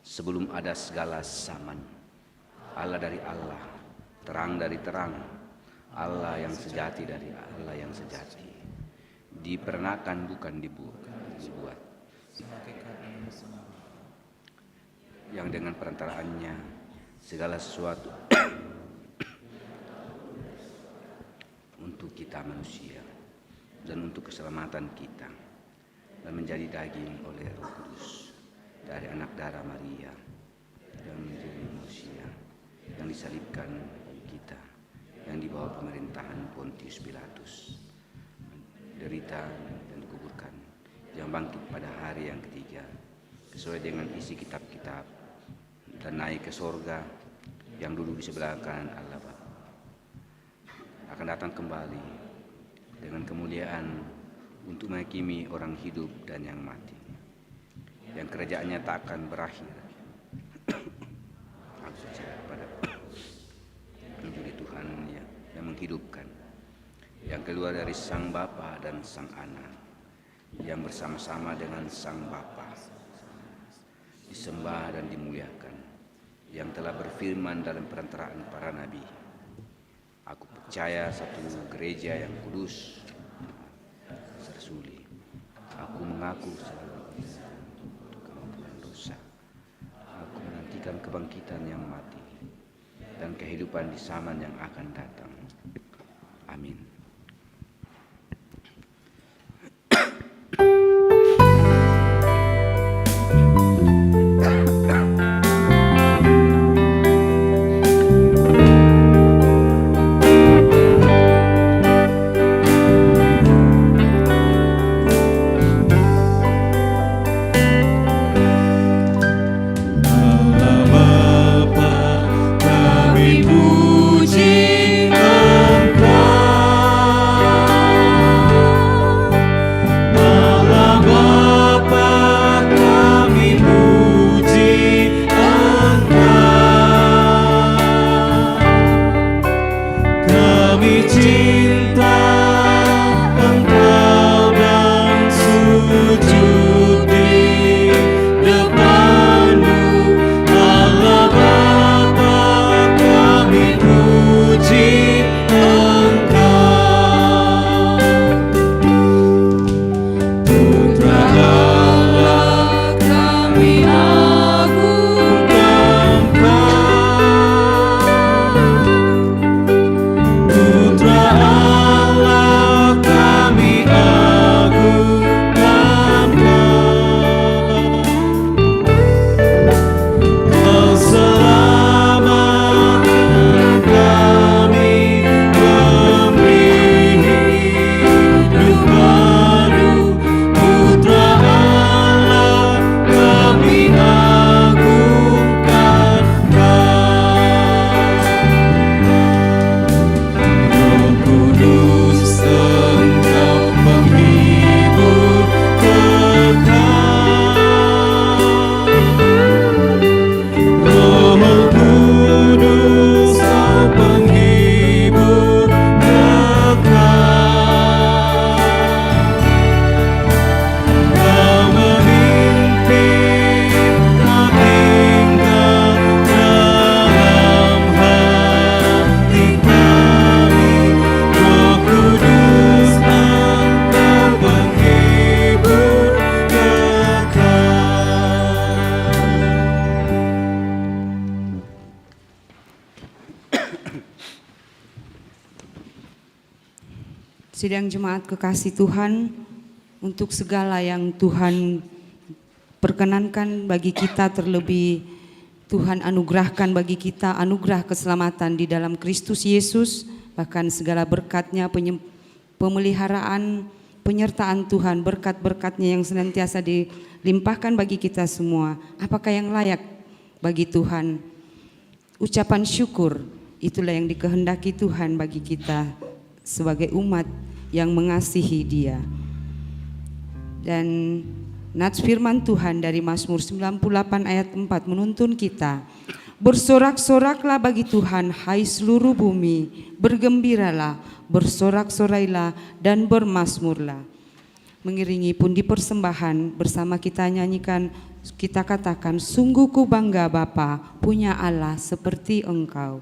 sebelum ada segala zaman. Allah dari Allah, terang dari terang, Allah yang sejati dari Allah yang sejati. Diperanakan bukan dibuat, yang dengan perantaraannya segala sesuatu untuk kita manusia dan untuk keselamatan kita, dan menjadi daging oleh Roh Kudus dari anak darah Maria dan menjadi manusia, yang disalibkan kita, yang di bawah pemerintahan Pontius Pilatus, derita dan dikuburkan, yang bangkit pada hari yang ketiga sesuai dengan isi kitab-kitab, dan naik ke sorga, yang duduk di sebelah kanan Allah Bapa, akan datang kembali dengan kemuliaan untuk menghakimi orang hidup dan yang mati, yang kerajaannya tak akan berakhir. Aku percaya pada menjadi Tuhan yang menghidupkan, yang keluar dari Sang Bapa dan Sang Anak, yang bersama-sama dengan Sang Bapa disembah dan dimuliakan, yang telah berfirman dalam perantaraan para nabi. Aku percaya satu gereja yang kudus, tersuli. Aku mengaku kemampuan dosa. Aku menantikan kebangkitan yang mati dan kehidupan di zaman yang akan datang. Amin. Sidang jemaat kekasih Tuhan, untuk segala yang Tuhan perkenankan bagi kita, terlebih Tuhan anugerahkan bagi kita anugerah keselamatan di dalam Kristus Yesus, bahkan segala berkatnya, pemeliharaan, penyertaan Tuhan, berkat-berkatnya yang senantiasa dilimpahkan bagi kita semua. Apakah yang layak bagi Tuhan? Ucapan syukur, itulah yang dikehendaki Tuhan bagi kita sebagai umat yang mengasihi Dia. Dan nats firman Tuhan dari Mazmur 98 ayat 4 menuntun kita, bersorak-soraklah bagi Tuhan hai seluruh bumi, bergembiralah, bersorak-sorailah dan bermazmurlah. Mengiringi pundi persembahan bersama kita nyanyikan, kita katakan, sungguh ku bangga Bapa punya Allah seperti Engkau.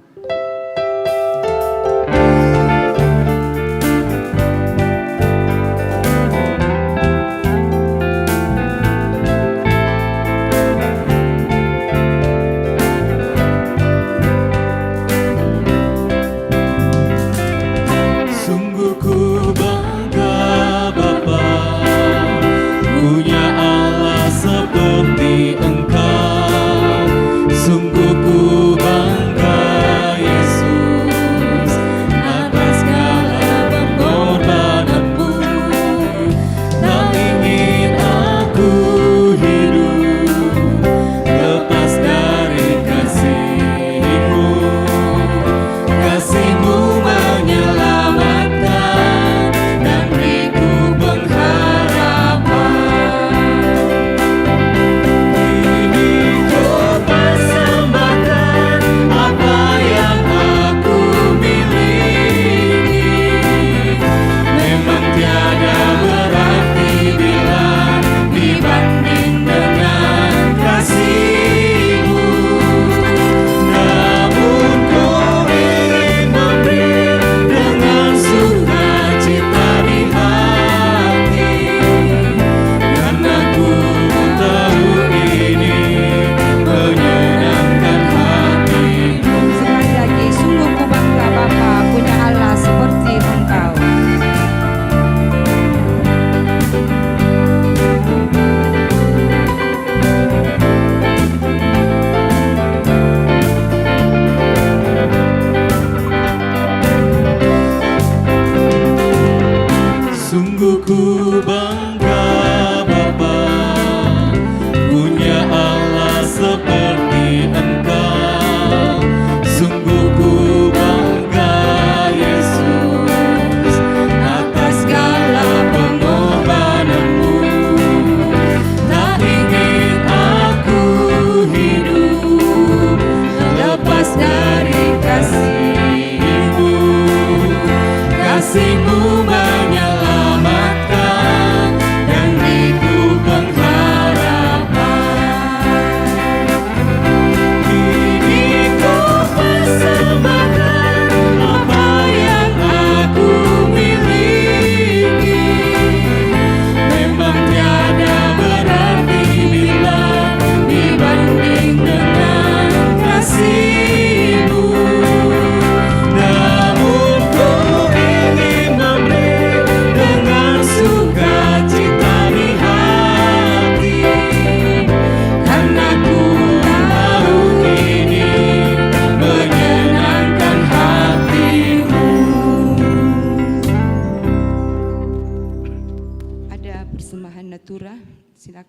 Seperti Engkau, sungguh ku bangga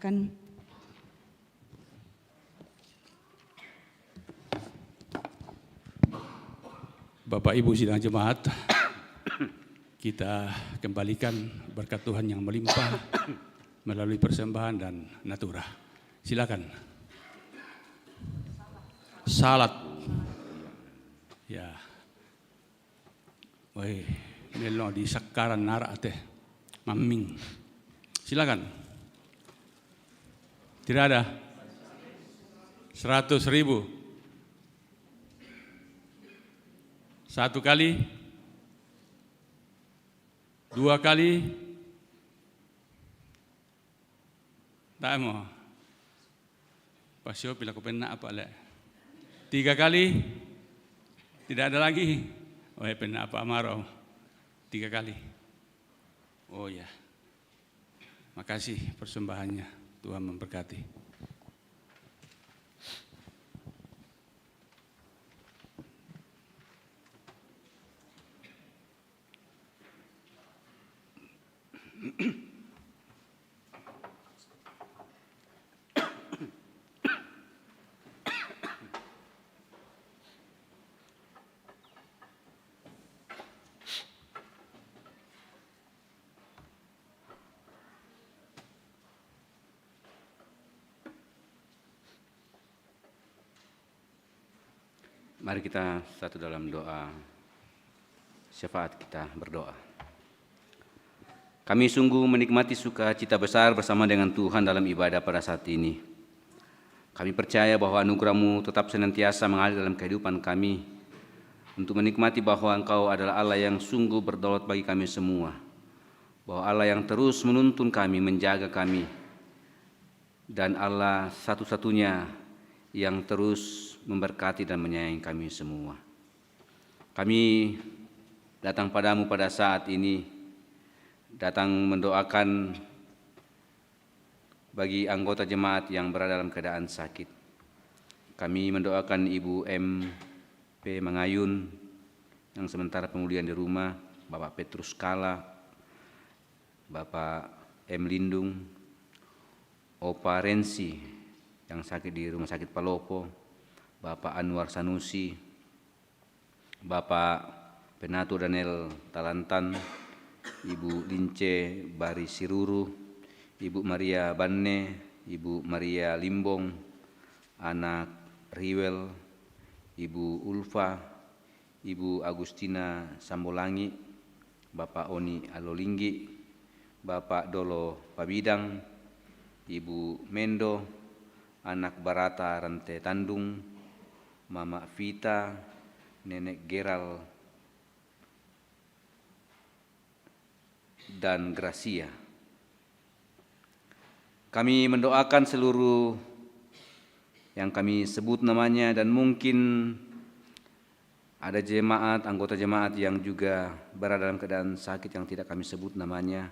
silakan. Bapak Ibu sidang jemaat, kita kembalikan berkat Tuhan yang melimpah melalui persembahan dan natura. Silakan. Salat. Ya. Woi, melo di sakaran nara teh. Maming. Silakan. Tidak ada. 100.000. 1 kali, 2 kali, tak mau. Pasio bila pena apa le? 3 kali, tidak ada lagi. Oh pena apa amarau? 3 kali. Oh ya, makasih persembahannya. Tuhan memberkati. Mari kita satu dalam doa syafaat, kita berdoa. Kami sungguh menikmati sukacita besar bersama dengan Tuhan dalam ibadah pada saat ini. Kami percaya bahwa anugerah-Mu tetap senantiasa mengalir dalam kehidupan kami untuk menikmati bahwa Engkau adalah Allah yang sungguh berdaulat bagi kami semua, bahwa Allah yang terus menuntun kami, menjaga kami, dan Allah satu-satunya yang terus memberkati dan menyayangi kami semua. Kami datang padamu pada saat ini, datang mendoakan bagi anggota jemaat yang berada dalam keadaan sakit. Kami mendoakan Ibu M.P. Mangayun yang sementara pemulihan di rumah, Bapak Petrus Kala, Bapak M. Lindung, Opa Rensi yang sakit di Rumah Sakit Palopo, Bapak Anwar Sanusi, Bapak Penato Daniel Talantan, Ibu Lince Bari Siruru, Ibu Maria Banne, Ibu Maria Limbong, anak Riwel, Ibu Ulfa, Ibu Agustina Sambolangi, Bapak Oni Alolinggi, Bapak Dolo Pabidang, Ibu Mendo, anak Barata Rante Tandung, Mama Vita, Nenek Geral, dan Gracia. Kami mendoakan seluruh yang kami sebut namanya, dan mungkin ada jemaat, anggota jemaat yang juga berada dalam keadaan sakit yang tidak kami sebut namanya.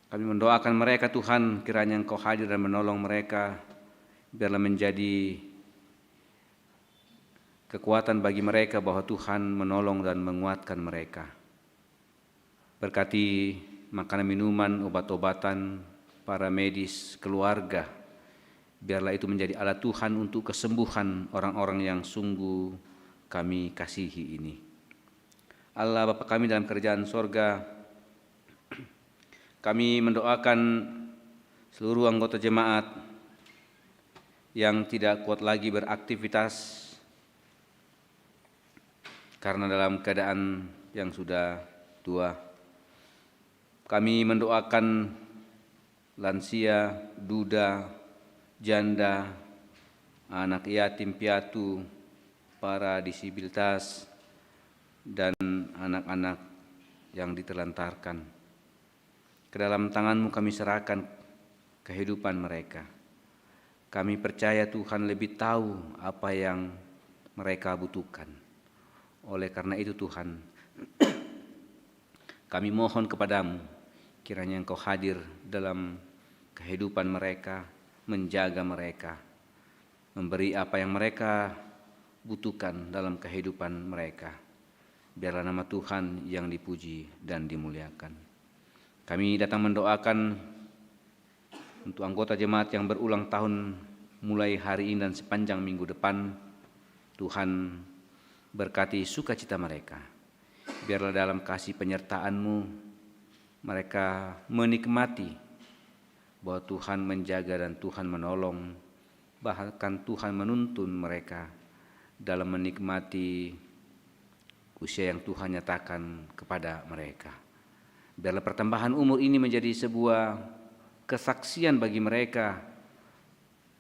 Kami mendoakan mereka, Tuhan, kiranya Engkau hadir dan menolong mereka, biarlah menjadi kekuatan bagi mereka bahwa Tuhan menolong dan menguatkan mereka. Berkati makanan, minuman, obat-obatan, para medis, keluarga, biarlah itu menjadi alat Tuhan untuk kesembuhan orang-orang yang sungguh kami kasihi ini. Allah Bapa kami dalam kerajaan sorga, kami mendoakan seluruh anggota jemaat yang tidak kuat lagi beraktivitas karena dalam keadaan yang sudah tua. Kami mendoakan lansia, duda, janda, anak yatim piatu, para disabilitas, dan anak-anak yang ditelantarkan. Ke dalam tangan-Mu kami serahkan kehidupan mereka. Kami percaya Tuhan lebih tahu apa yang mereka butuhkan. Oleh karena itu Tuhan, kami mohon kepadamu, kiranya Engkau hadir dalam kehidupan mereka, menjaga mereka, memberi apa yang mereka butuhkan dalam kehidupan mereka. Biarlah nama Tuhan yang dipuji dan dimuliakan. Kami datang mendoakan untuk anggota jemaat yang berulang tahun mulai hari ini dan sepanjang minggu depan. Tuhan berkati sukacita mereka. Biarlah dalam kasih penyertaan-Mu mereka menikmati bahwa Tuhan menjaga dan Tuhan menolong, bahkan Tuhan menuntun mereka dalam menikmati usia yang Tuhan nyatakan kepada mereka. Biarlah pertambahan umur ini menjadi sebuah kesaksian bagi mereka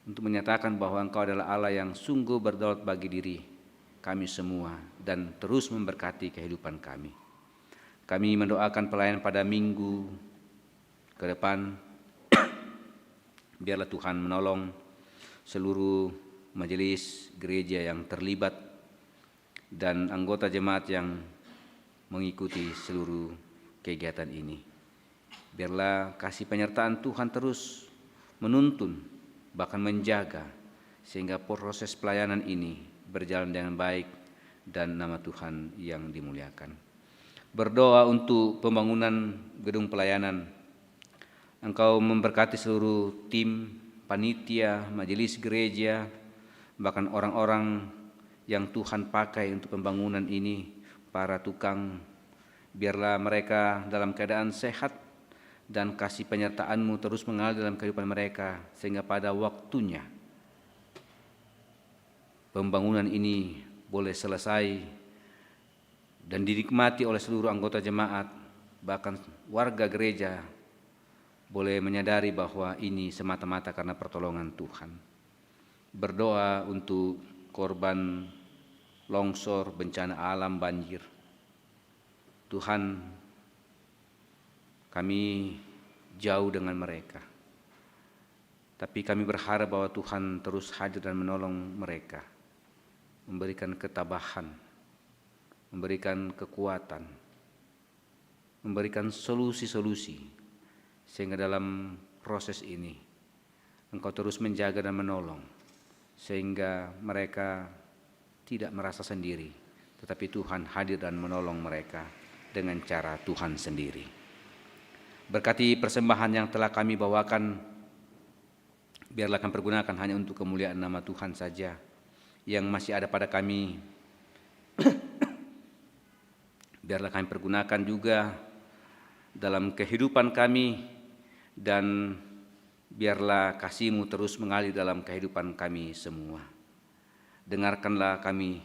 untuk menyatakan bahwa Engkau adalah Allah yang sungguh berdaulat bagi diri kami semua dan terus memberkati kehidupan kami. Kami mendoakan pelayanan pada minggu ke depan. Biarlah Tuhan menolong seluruh majelis gereja yang terlibat dan anggota jemaat yang mengikuti seluruh kegiatan ini. Biarlah kasih penyertaan Tuhan terus menuntun, bahkan menjaga, sehingga proses pelayanan ini berjalan dengan baik dan nama Tuhan yang dimuliakan. Berdoa untuk pembangunan gedung pelayanan. Engkau memberkati seluruh tim, panitia, majelis gereja, bahkan orang-orang yang Tuhan pakai untuk pembangunan ini, para tukang. Biarlah mereka dalam keadaan sehat dan kasih penyertaan-Mu terus mengalir dalam kehidupan mereka, sehingga pada waktunya pembangunan ini boleh selesai dan dinikmati oleh seluruh anggota jemaat, bahkan warga gereja boleh menyadari bahwa ini semata-mata karena pertolongan Tuhan. Berdoa untuk korban longsor, bencana alam, banjir. Tuhan, kami jauh dengan mereka, tapi kami berharap bahwa Tuhan terus hadir dan menolong mereka, memberikan ketabahan, memberikan kekuatan, memberikan solusi-solusi, sehingga dalam proses ini Engkau terus menjaga dan menolong, sehingga mereka tidak merasa sendiri, tetapi Tuhan hadir dan menolong mereka dengan cara Tuhan sendiri. Berkati persembahan yang telah kami bawakan, biarlah kami pergunakan hanya untuk kemuliaan nama Tuhan saja. Yang masih ada pada kami, biarlah kami pergunakan juga dalam kehidupan kami, dan biarlah kasih-Mu terus mengalir dalam kehidupan kami semua. Dengarkanlah kami,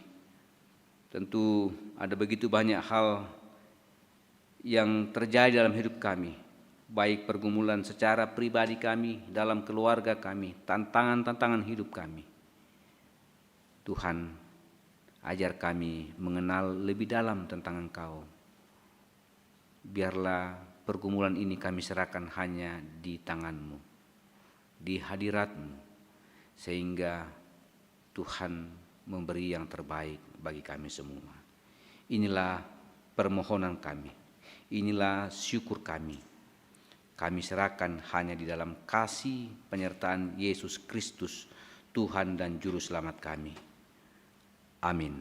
tentu ada begitu banyak hal yang terjadi dalam hidup kami, baik pergumulan secara pribadi kami, dalam keluarga kami, tantangan-tantangan hidup kami. Tuhan, ajar kami mengenal lebih dalam tentang Engkau. Biarlah pergumulan ini kami serahkan hanya di tangan-Mu, di hadirat-Mu, sehingga Tuhan memberi yang terbaik bagi kami semua. Inilah permohonan kami, inilah syukur kami. Kami serahkan hanya di dalam kasih penyertaan Yesus Kristus, Tuhan dan Juru Selamat kami. Amin.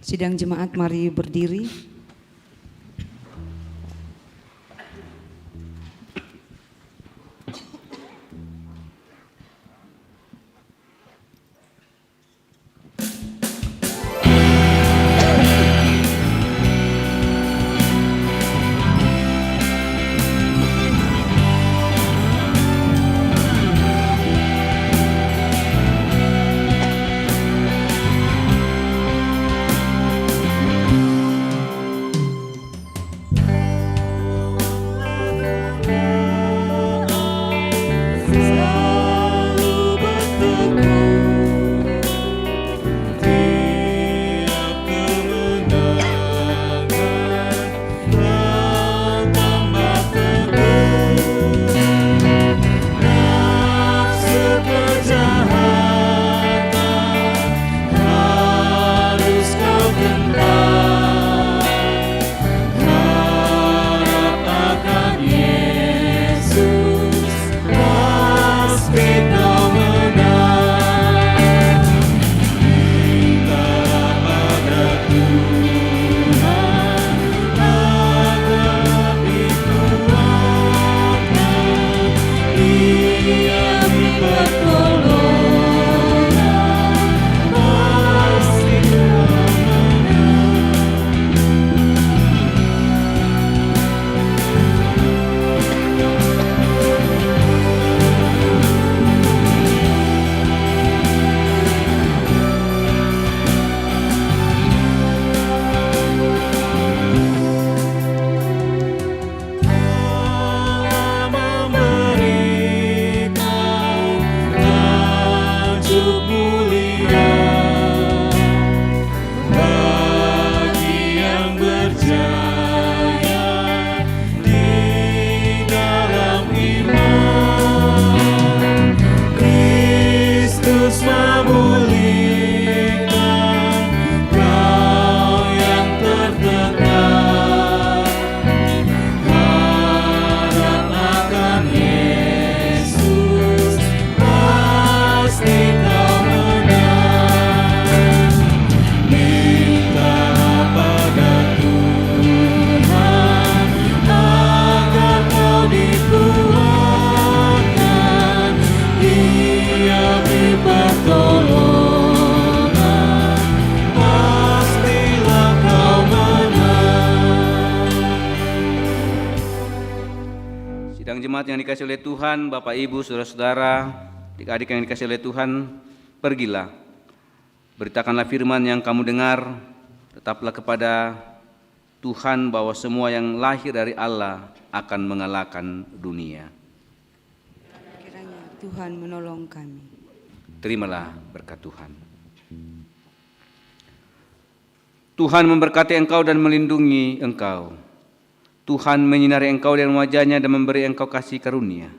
Sidang jemaat, mari berdiri. pertolongan, pasti Kau memberikan tajuk mulia bagi yang berjaya di dalam iman. Kristus memulihkan kau yang tertekan. Harap akan Yesus, pasti kau menang. Mintalah pada Tuhan agar kau dikuatkan. Dia beri pertolongan, pastilah kau menang. Sidang jemaat yang dikasihi oleh Tuhan, Bapak Ibu, saudara-saudara, adik-adik yang dikasihi oleh Tuhan, pergilah, beritakanlah firman yang kamu dengar, tetaplah kepada Tuhan bahwa semua yang lahir dari Allah akan mengalahkan dunia. Kiranya Tuhan menolong kami. Terimalah berkat Tuhan. Tuhan memberkati engkau dan melindungi engkau. Tuhan menyinari engkau dengan wajah-Nya dan memberi engkau kasih karunia.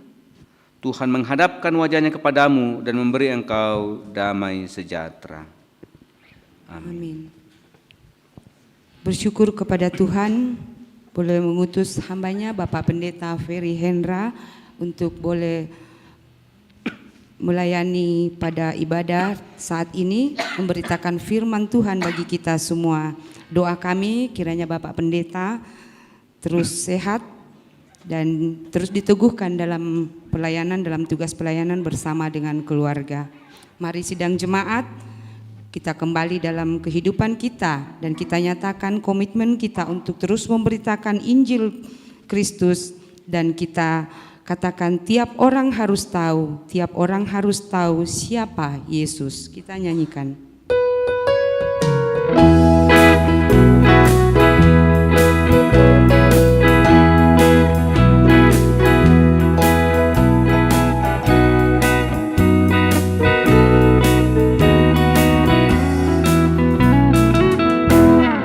Tuhan menghadapkan wajah-Nya kepadamu dan memberi engkau damai sejahtera. Amin. Bersyukur kepada Tuhan boleh mengutus hambanya Bapak Pendeta Ferry Hendra untuk boleh melayani pada ibadah saat ini, memberitakan firman Tuhan bagi kita semua. Doa kami kiranya Bapak Pendeta terus sehat dan terus diteguhkan dalam pelayanan, dalam tugas pelayanan bersama dengan keluarga. Mari sidang jemaat, kita kembali dalam kehidupan kita dan kita nyatakan komitmen kita untuk terus memberitakan Injil Kristus, dan kita katakan tiap orang harus tahu siapa Yesus. Kita nyanyikan.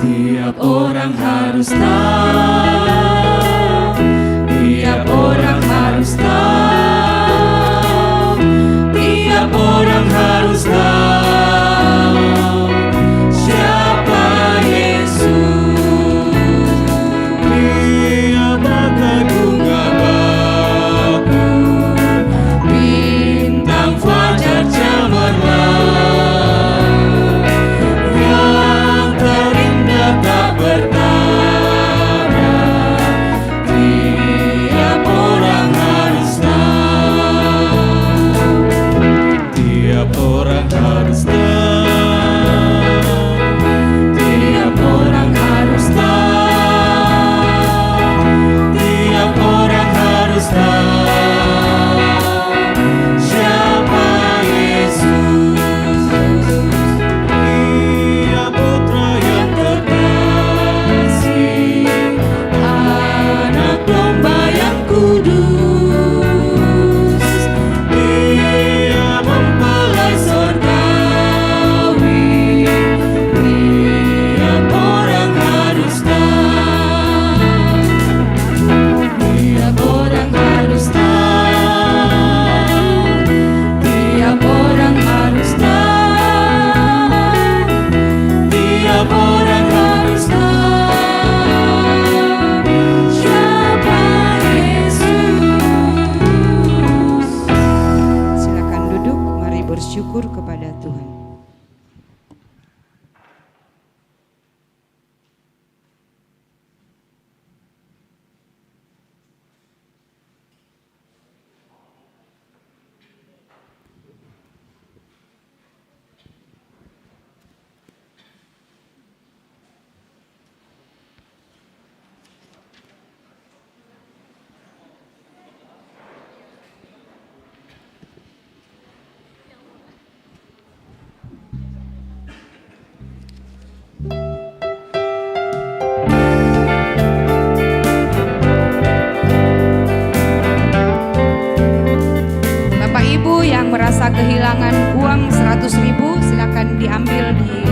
Tiap orang harus tahu, tiap orang harus tahu, tiap orang harus tahu. merasa kehilangan uang 100.000, silakan diambil di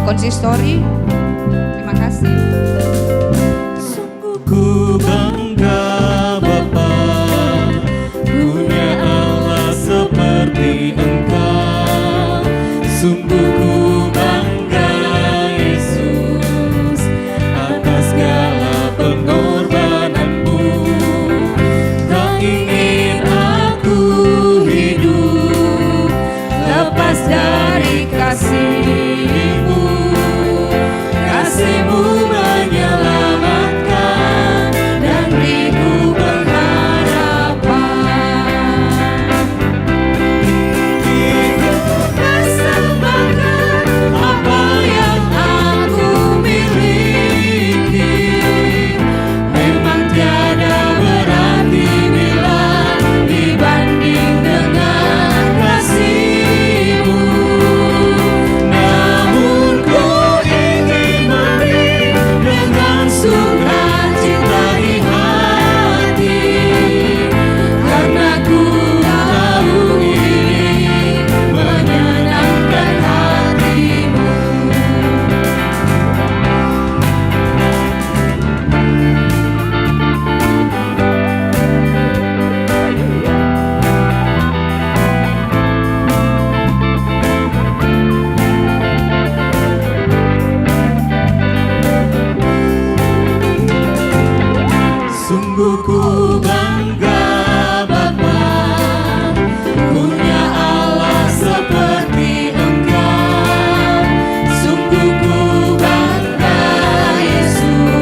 konsistori. Terima kasih.